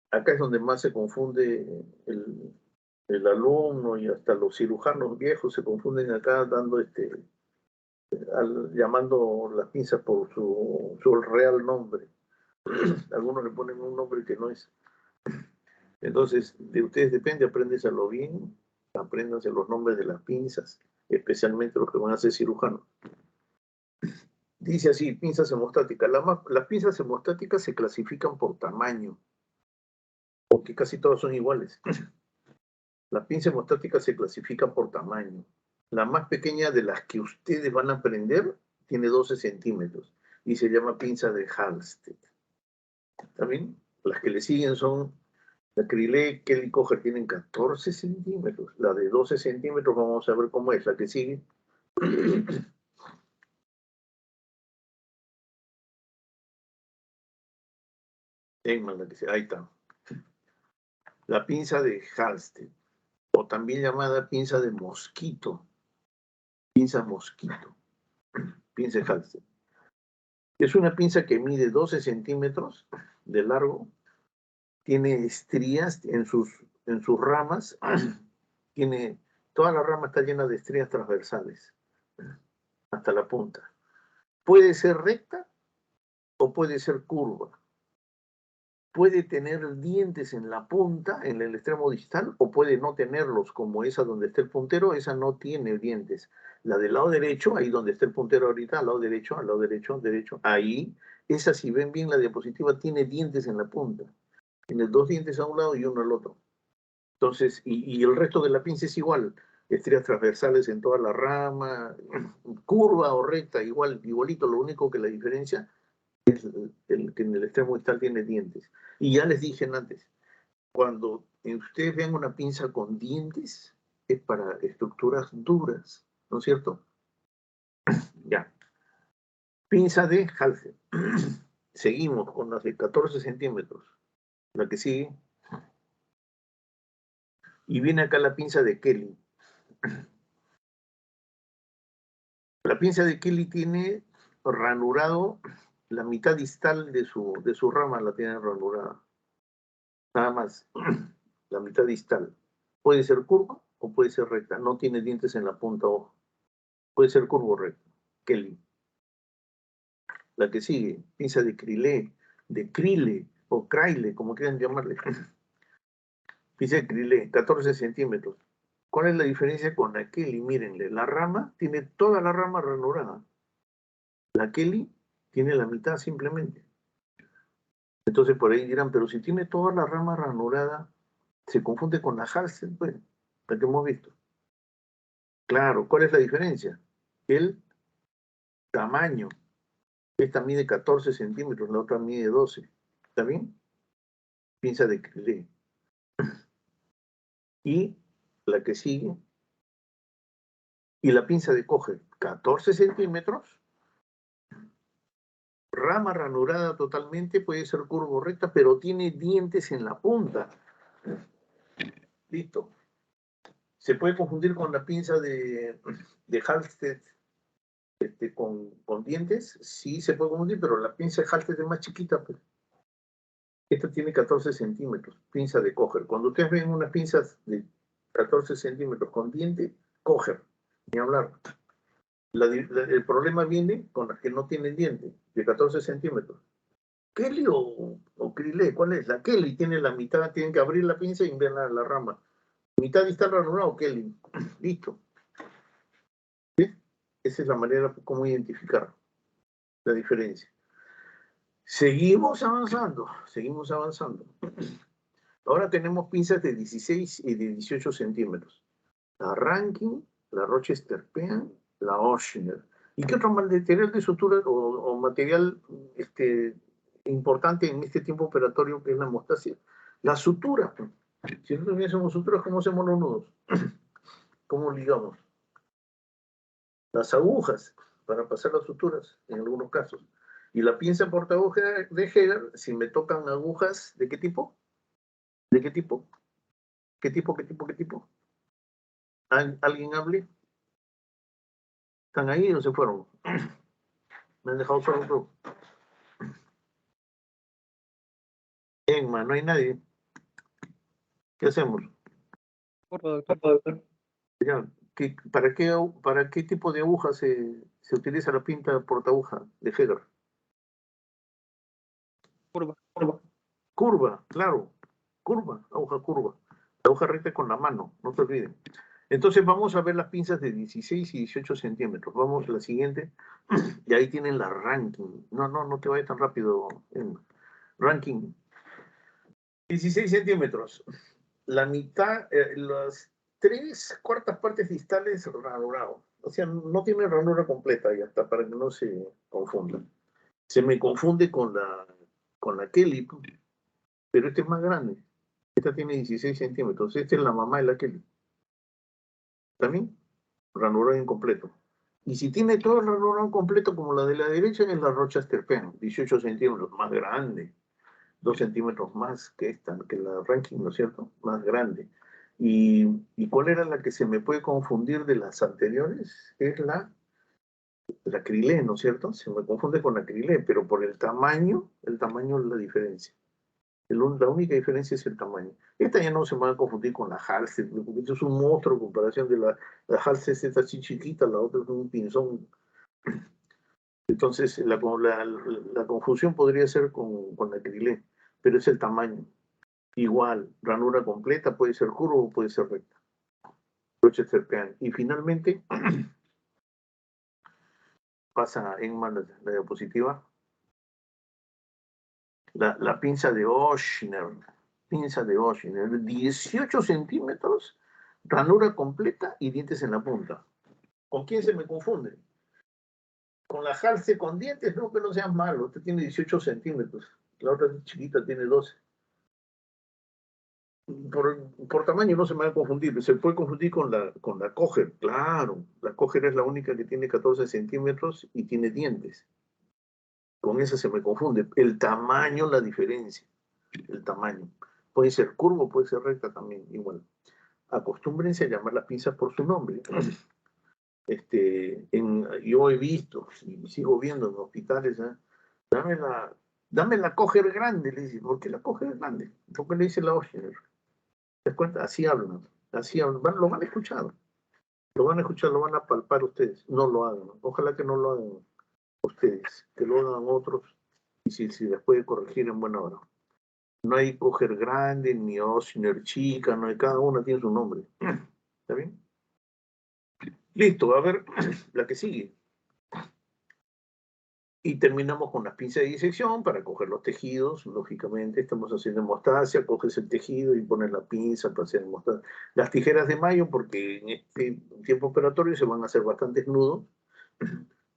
acá es donde más se confunde el alumno y hasta los cirujanos viejos se confunden acá dando llamando las pinzas por su real nombre. Algunos le ponen un nombre que no es. Entonces, de ustedes depende, apréndeselo bien, apréndanse los nombres de las pinzas, especialmente los que van a ser cirujanos. Dice así, pinzas hemostáticas. Las pinzas hemostáticas se clasifican por tamaño, porque casi todas son iguales. Las pinzas hemostáticas se clasifican por tamaño. La más pequeña de las que ustedes van a aprender tiene 12 centímetros y se llama pinza de Halsted. ¿Está bien? Las que le siguen son la Crilley, Kelly Coger, tienen 14 centímetros. La de 12 centímetros vamos a ver cómo es. La que sigue. Ahí está. La pinza de Halsted, o también llamada pinza de mosquito. Pinza mosquito. Pinza de Halsted. Es una pinza que mide 12 centímetros de largo, tiene estrías en sus ramas, toda la rama está llena de estrías transversales hasta la punta. Puede ser recta o puede ser curva. Puede tener dientes en la punta, en el extremo distal, o puede no tenerlos, como esa donde está el puntero, esa no tiene dientes. La del lado derecho, ahí donde está el puntero ahorita, al lado derecho, derecho, ahí, esa, si ven bien la diapositiva, tiene dientes en la punta. Tiene 2 dientes a un lado y uno al otro. Entonces, y el resto de la pinza es igual, estrías transversales en toda la rama, curva o recta, igualito, lo único que la diferencia es el que en el extremo distal tiene dientes. Y ya les dije antes, cuando ustedes vean una pinza con dientes, es para estructuras duras, ¿no es cierto? Ya. Pinza de Halfter. Seguimos con las de 14 centímetros. La que sigue. Y viene acá la pinza de Kelly. La pinza de Kelly tiene ranurado la mitad distal de su rama, la tiene ranurada. Nada más. La mitad distal. Puede ser curva o puede ser recta. No tiene dientes en la punta ojo. Puede ser curvo o recto. Kelly. La que sigue, pinza de Crile o Crile, como quieran llamarle. Pinza de Crile, 14 centímetros. ¿Cuál es la diferencia con la Kelly? Mírenle, la rama tiene toda la rama ranurada. La Kelly tiene la mitad simplemente. Entonces por ahí dirán, pero si tiene toda la rama ranurada, se confunde con la Halfter, pues, la que hemos visto. Claro, ¿cuál es la diferencia? El tamaño. Esta mide 14 centímetros, la otra mide 12. ¿Está bien? Pinza de Crile. Y la que sigue, y la pinza de Kocher, 14 centímetros, rama ranurada totalmente, puede ser curvo o recta, pero tiene dientes en la punta. Listo. Se puede confundir con la pinza de Halfter con dientes, sí se puede confundir, pero la pinza de Halfter es más chiquita, pues. Esta tiene 14 centímetros, pinza de Kocher. Cuando ustedes ven unas pinzas de 14 centímetros con diente, Kocher, ni hablar. El problema viene con las que no tienen diente, de 14 centímetros. Kelly o Crile, ¿cuál es? La Kelly tiene la mitad, tienen que abrir la pinza y ver la rama. Mitad distal ranurado, Kelly. Listo. ¿Sí? Esa es la manera como identificar la diferencia. Seguimos avanzando, seguimos avanzando. Ahora tenemos pinzas de 16 y de 18 centímetros. La Rankin, la Rochester Pean, la Oshner. ¿Y qué otro material de sutura o material importante en este tiempo operatorio que es la hemostasia? La sutura. Si nosotros bien hacemos suturas, ¿cómo hacemos los nudos? ¿Cómo ligamos? Las agujas para pasar las suturas, en algunos casos. Y la pinza portaaguja de Heger, si me tocan agujas, ¿de qué tipo? ¿De qué tipo? ¿Qué tipo, qué tipo, qué tipo? ¿Alguien hable? ¿Están ahí o se fueron? Me han dejado solo un grupo. Emma, no hay nadie. ¿Qué hacemos? Ya, ¿para qué tipo de aguja se utiliza la pinta portaaguja de Heger? Curva, claro. Curva, aguja curva. La aguja recta con la mano, no se olviden. Entonces vamos a ver las pinzas de 16 y 18 centímetros. Vamos a la siguiente. Y ahí tienen la ranking. No te vayas tan rápido, Emma. Ranking. 16 centímetros. La mitad, las 3/4 partes distales ranurado. O sea, no tiene ranura completa ya está, para que no se confunda. Se me confunde con la Kelly, pero este es más grande. Esta tiene 16 centímetros. Esta es la mamá de la Kelly. ¿También? Ranurado incompleto. Y si tiene todo el ranurado completo como la de la derecha, es la Rochester Pen, 18 centímetros, más grande. 2 centímetros más que esta, que la Ranking, ¿no es cierto? Más grande. ¿Y cuál era la que se me puede confundir de las anteriores? Es la Crile, ¿no es cierto? Se me confunde con la Crile, pero por el tamaño es la diferencia. La única diferencia es el tamaño. Esta ya no se me va a confundir con la Halfter, porque esto es un monstruo en comparación de la Halfter, es así chiquita, la otra es un pinzón. Entonces, la confusión podría ser con la Crile, pero es el tamaño. Igual, ranura completa, puede ser curva o puede ser recta. Rochester Pean. Y finalmente, pasa en la diapositiva, la pinza de Oshner. Pinza de Oshner, 18 centímetros, ranura completa y dientes en la punta. ¿Con quién se me confunde? con la jalse con dientes, no, que no seas malo. Usted tiene 18 centímetros. La otra chiquita tiene 12. Por tamaño no se me va a confundir. Se puede confundir con la Coger. Claro, la Coger es la única que tiene 14 centímetros y tiene dientes. Con esa se me confunde. El tamaño, la diferencia. El tamaño. Puede ser curvo, puede ser recta también, igual. Acostúmbrense a llamar las pinzas por su nombre. Yo he visto y sigo viendo en hospitales, ¿eh? Dame la Coger grande, le dice. ¿Por qué la Coger grande? ¿Por qué le dice la Oshner? ¿Te das cuenta? Así hablan. Así hablan. Lo van a escuchar. Lo van a escuchar, lo van a palpar ustedes. No lo hagan. Ojalá que no lo hagan ustedes, que lo hagan otros. Y si les puede corregir en buena hora. No hay Coger grande, ni Oshner chica, no hay, cada una tiene su nombre. ¿Está bien? Listo, a ver la que sigue. Y terminamos con las pinzas de disección para coger los tejidos. Lógicamente, estamos haciendo hemostasia, coges el tejido y pones la pinza para hacer hemostasia. Las tijeras de mayo, porque en este tiempo operatorio se van a hacer bastantes nudos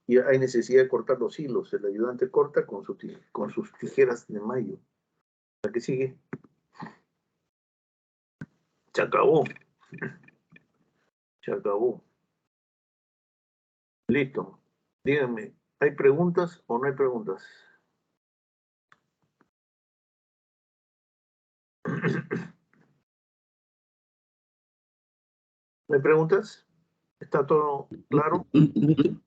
y hay necesidad de cortar los hilos. El ayudante corta con sus tijeras de mayo. La que sigue. Se acabó. Se acabó. Listo. Díganme, ¿hay preguntas o no hay preguntas? ¿No hay preguntas? ¿Está todo claro?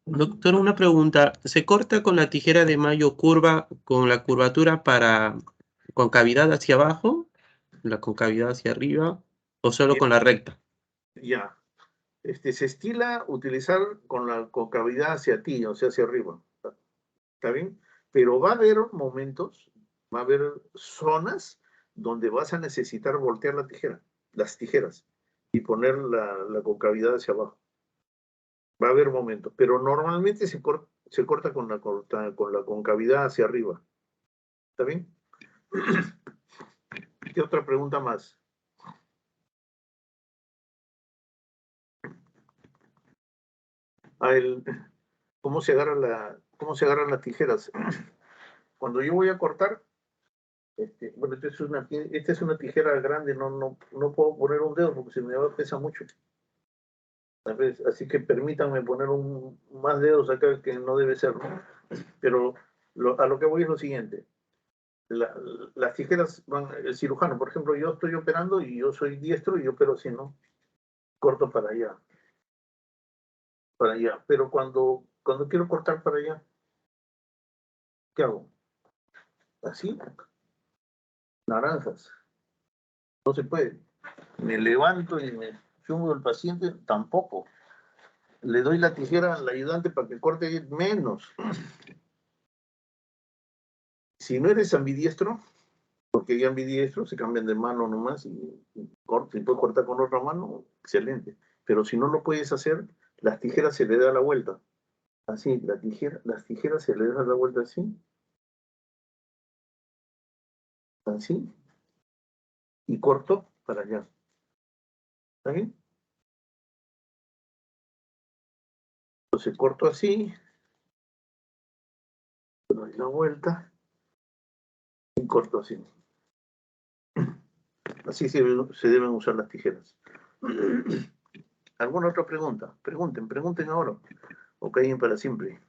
Doctor, una pregunta. ¿Se corta con la tijera de mayo curva con la curvatura para concavidad hacia abajo, la concavidad hacia arriba, o solo con la recta? Ya. Se estila utilizar con la concavidad hacia ti, o sea, hacia arriba. ¿Está bien? Pero va a haber momentos, va a haber zonas donde vas a necesitar voltear las tijeras, y poner la concavidad hacia abajo. Va a haber momentos, pero normalmente se corta con la concavidad hacia arriba. ¿Está bien? ¿Qué otra pregunta más? Ah, ¿cómo se agarran las tijeras? Cuando yo voy a cortar, bueno, esta es una tijera grande, no puedo poner un dedo porque si me pesa mucho. ¿Sabes? Así que permítanme poner más dedos acá que no debe ser, ¿no? Pero a lo que voy es lo siguiente. Las tijeras van, el cirujano, por ejemplo, yo estoy operando y yo soy diestro y yo opero así, ¿no? Corto para allá. Pero cuando quiero cortar para allá, ¿qué hago? Así, naranjas. No se puede. Me levanto y me chungo el paciente, tampoco. Le doy la tijera al ayudante para que corte menos. Si no eres ambidiestro, porque hay ambidiestro, se cambian de mano nomás y puedes cortar con otra mano, excelente. Pero si no lo puedes hacer, las tijeras se le da la vuelta. Así, las tijeras se le da la vuelta así. Así. Y corto para allá. ¿Está bien? Entonces corto así, doy la vuelta y corto así. Así se deben usar las tijeras. ¿Alguna otra pregunta? Pregunten ahora. O callen para siempre.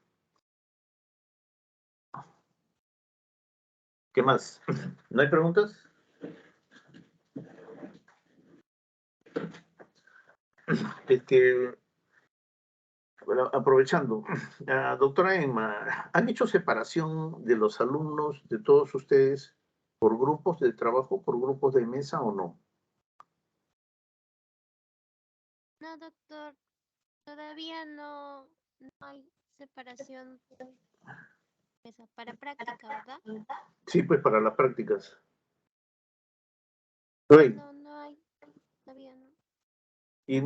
¿Qué más? ¿No hay preguntas? Bueno, aprovechando, doctora Emma, ¿han hecho separación de los alumnos de todos ustedes por grupos de trabajo, por grupos de mesa o no? No, doctor, todavía no hay separación para práctica, ¿verdad? Sí, pues para las prácticas. No hay. No hay, todavía no. ¿Y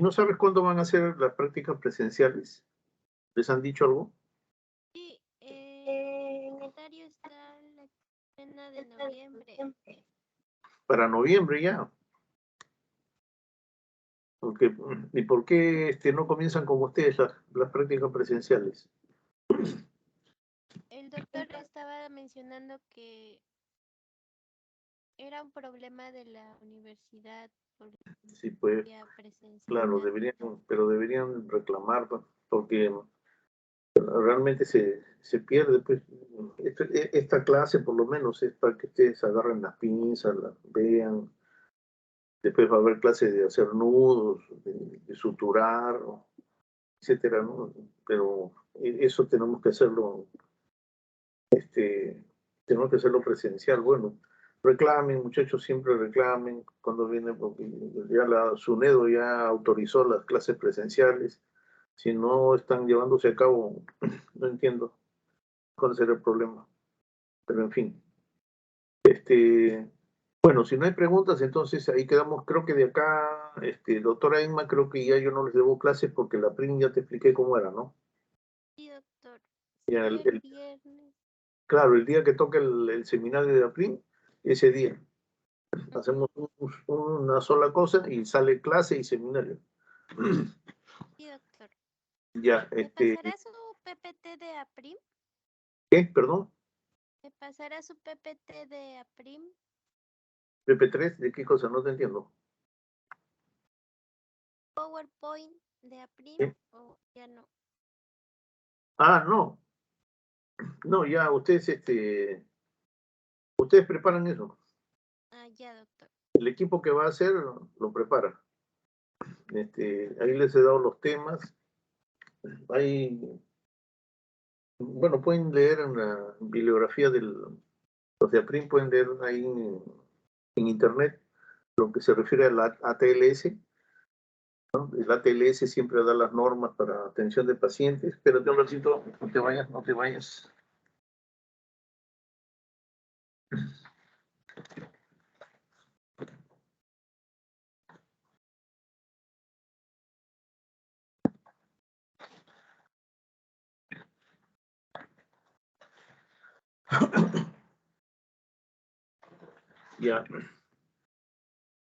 no sabes cuándo van a ser las prácticas presenciales? ¿Les han dicho algo? Sí, el calendario está en la quincena de noviembre. Para noviembre ya. ¿Y por qué no comienzan con ustedes las prácticas presenciales? El doctor estaba mencionando que era un problema de la universidad por Sí, pues, la presencialidad. claro, pero deberían reclamar, ¿no? Porque realmente se pierde, pues, esta clase por lo menos es para que ustedes agarren las pinzas, las vean, después va a haber clases de hacer nudos, de suturar, etcétera, ¿no? Pero eso tenemos que hacerlo presencial. Bueno, reclamen, muchachos, siempre reclamen cuando vienen, porque ya la SUNEDO ya autorizó las clases presenciales. Si no están llevándose a cabo, no entiendo cuál será el problema. Pero en fin. Bueno, si no hay preguntas, entonces ahí quedamos. Creo que de acá, doctora Emma, creo que ya yo no les debo clases porque la PRIN ya te expliqué cómo era, ¿no? Sí, doctor. Ya Sí, el viernes. claro, el día que toque el seminario de la PRIN, ese día. Hacemos una sola cosa y sale clase y seminario. Sí, doctor. Ya, ¿Me pasará su PPT de APRIM? ¿qué? Perdón, ¿Me pasará su PPT de APRIM? PP3, ¿de qué cosa? No te entiendo. PowerPoint de APRIM ¿Qué? o ya no. Ah, no. No, ya, ustedes preparan eso. Ah, ya, doctor. El equipo que va a hacer lo prepara. Ahí les he dado los temas. Ahí, bueno, pueden leer en la bibliografía los de APRIM, pueden leer ahí en internet lo que se refiere a la ATLS, ¿no? El ATLS siempre da las normas para atención de pacientes. Espérate un ratito, no te vayas, no te vayas. Ya.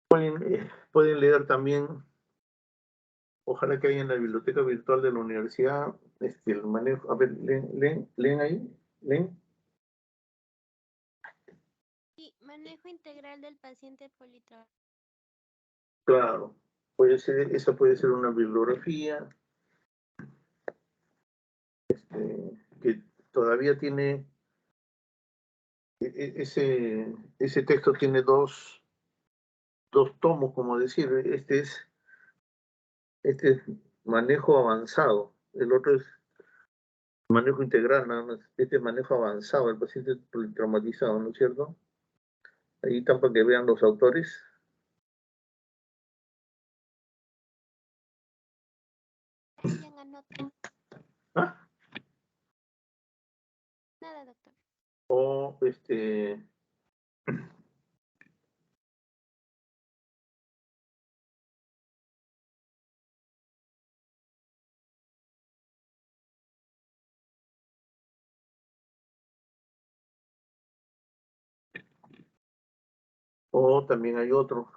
Pueden leer también, ojalá que haya en la biblioteca virtual de la universidad, el manejo. A ver, leen ahí, leen. Sí, manejo integral del paciente politraumático. Claro, esa puede ser una bibliografía que todavía tiene, ese texto tiene dos tomos, como decir, este es manejo avanzado, el otro es manejo integral, nada más, este es manejo avanzado, el paciente traumatizado, ¿no es cierto? Ahí están para que vean los autores. Alguien anota. ¿Ah? Nada, doctor. O o también hay otro.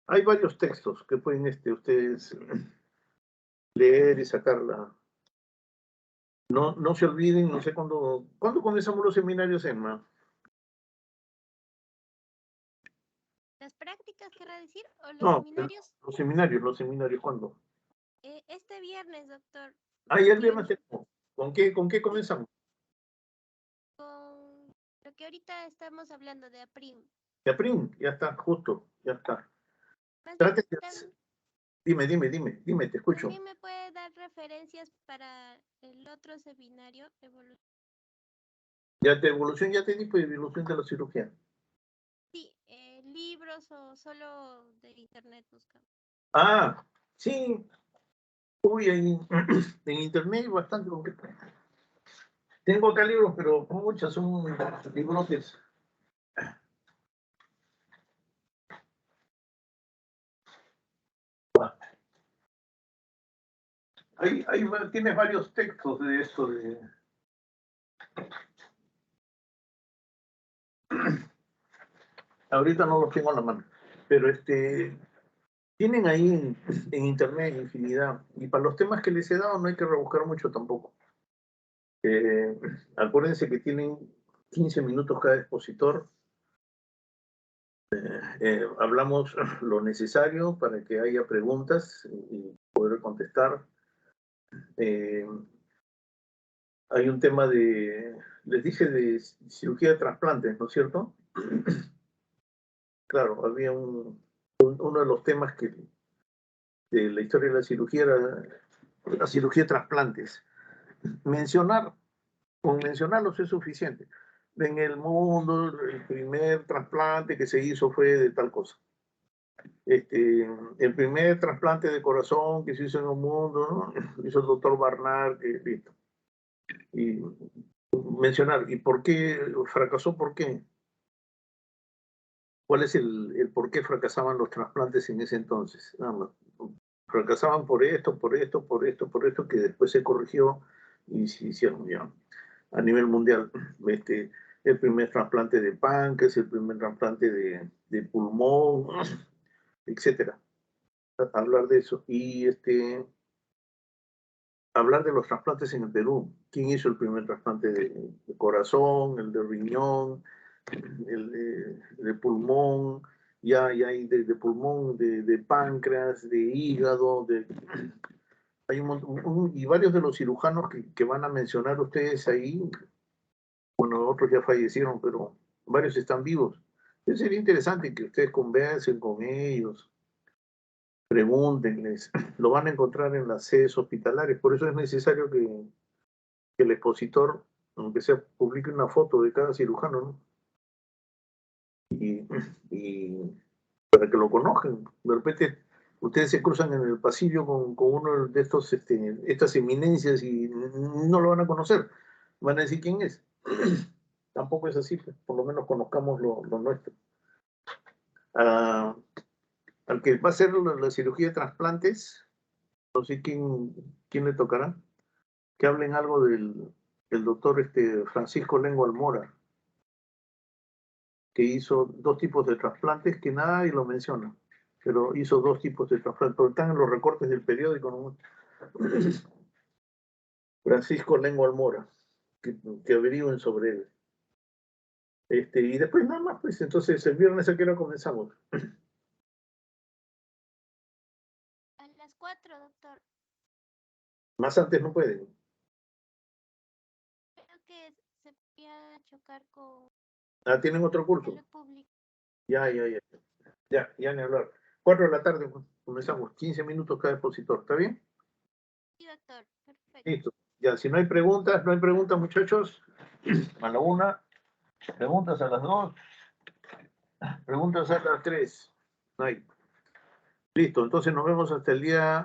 Hay varios textos que pueden ustedes leer y sacarla. No se olviden, no sé ¿cuándo comenzamos los seminarios, Emma? ¿Las prácticas querrá decir? ¿O los No, seminarios? los seminarios, ¿cuándo? Este viernes, doctor. Ah, ya el viernes 21. tenemos. ¿Con qué comenzamos? Con lo que ahorita estamos hablando de APRIM. De Aprim, ya está, justo, ya está. Más bien, Trate dime, te escucho. ¿también me puede dar referencias para el otro seminario? Ya de evolución ya te di, pues, evolución de la cirugía. Sí, libros o solo de internet buscamos. Ah, sí. Uy, en internet hay bastante con qué. Tengo acá libros, pero muchas son librotes. Tienes varios textos de esto ahorita no los tengo a la mano, pero tienen ahí en internet infinidad, y para los temas que les he dado no hay que rebuscar mucho tampoco. Acuérdense que tienen 15 minutos cada expositor. Hablamos lo necesario para que haya preguntas y poder contestar. Hay un tema les dije de cirugía de trasplantes, ¿no es cierto? Claro, había uno de los temas de la historia de la cirugía era la cirugía de trasplantes. Con mencionarlos es suficiente. En el mundo, el primer trasplante que se hizo fue de tal cosa. El primer trasplante de corazón que se hizo en el mundo, ¿no? Hizo el doctor Barnard, listo. Y mencionar, ¿y por qué fracasó? ¿Por qué? ¿Cuál es el por qué fracasaban los trasplantes en ese entonces? Nada más. Fracasaban por esto, que después se corrigió y se hicieron ya a nivel mundial. El primer trasplante de páncreas, el primer trasplante de pulmón, etcétera. Hablar de eso. Y hablar de los trasplantes en el Perú. ¿Quién hizo el primer trasplante de corazón, el de riñón, el de pulmón? Ya hay de pulmón, de páncreas, de hígado, hay y varios de los cirujanos que van a mencionar ustedes ahí, bueno, otros ya fallecieron, pero varios están vivos. Sería interesante que ustedes conversen con ellos, pregúntenles, lo van a encontrar en las sedes hospitalarias, por eso es necesario que el expositor, aunque sea, publique una foto de cada cirujano, ¿no? Y para que lo conozcan. De repente ustedes se cruzan en el pasillo con uno de estas eminencias y no lo van a conocer. Van a decir quién es. Tampoco es así, pues, por lo menos conozcamos lo nuestro. Al que va a hacer la cirugía de trasplantes, no sé quién le tocará, que hablen algo del doctor Francisco Lengo Almora, que hizo 2 tipos de trasplantes que nadie lo menciona, pero hizo 2 tipos de trasplantes, pero están en los recortes del periódico, ¿no? Francisco Lengo Almora, que averigüen sobre él. Y después nada más, pues entonces el viernes a qué hora comenzamos. A las 4, doctor. Más antes no pueden. Creo que se podía chocar con Tienen otro curso. salud pública. Ya ni hablar. 4 de la tarde pues, comenzamos, 15 minutos cada expositor, ¿está bien? Sí, doctor, perfecto. Listo. Ya, si no hay preguntas, muchachos. A la 1, preguntas a las 2, preguntas a las 3. No hay. Listo, entonces nos vemos hasta el día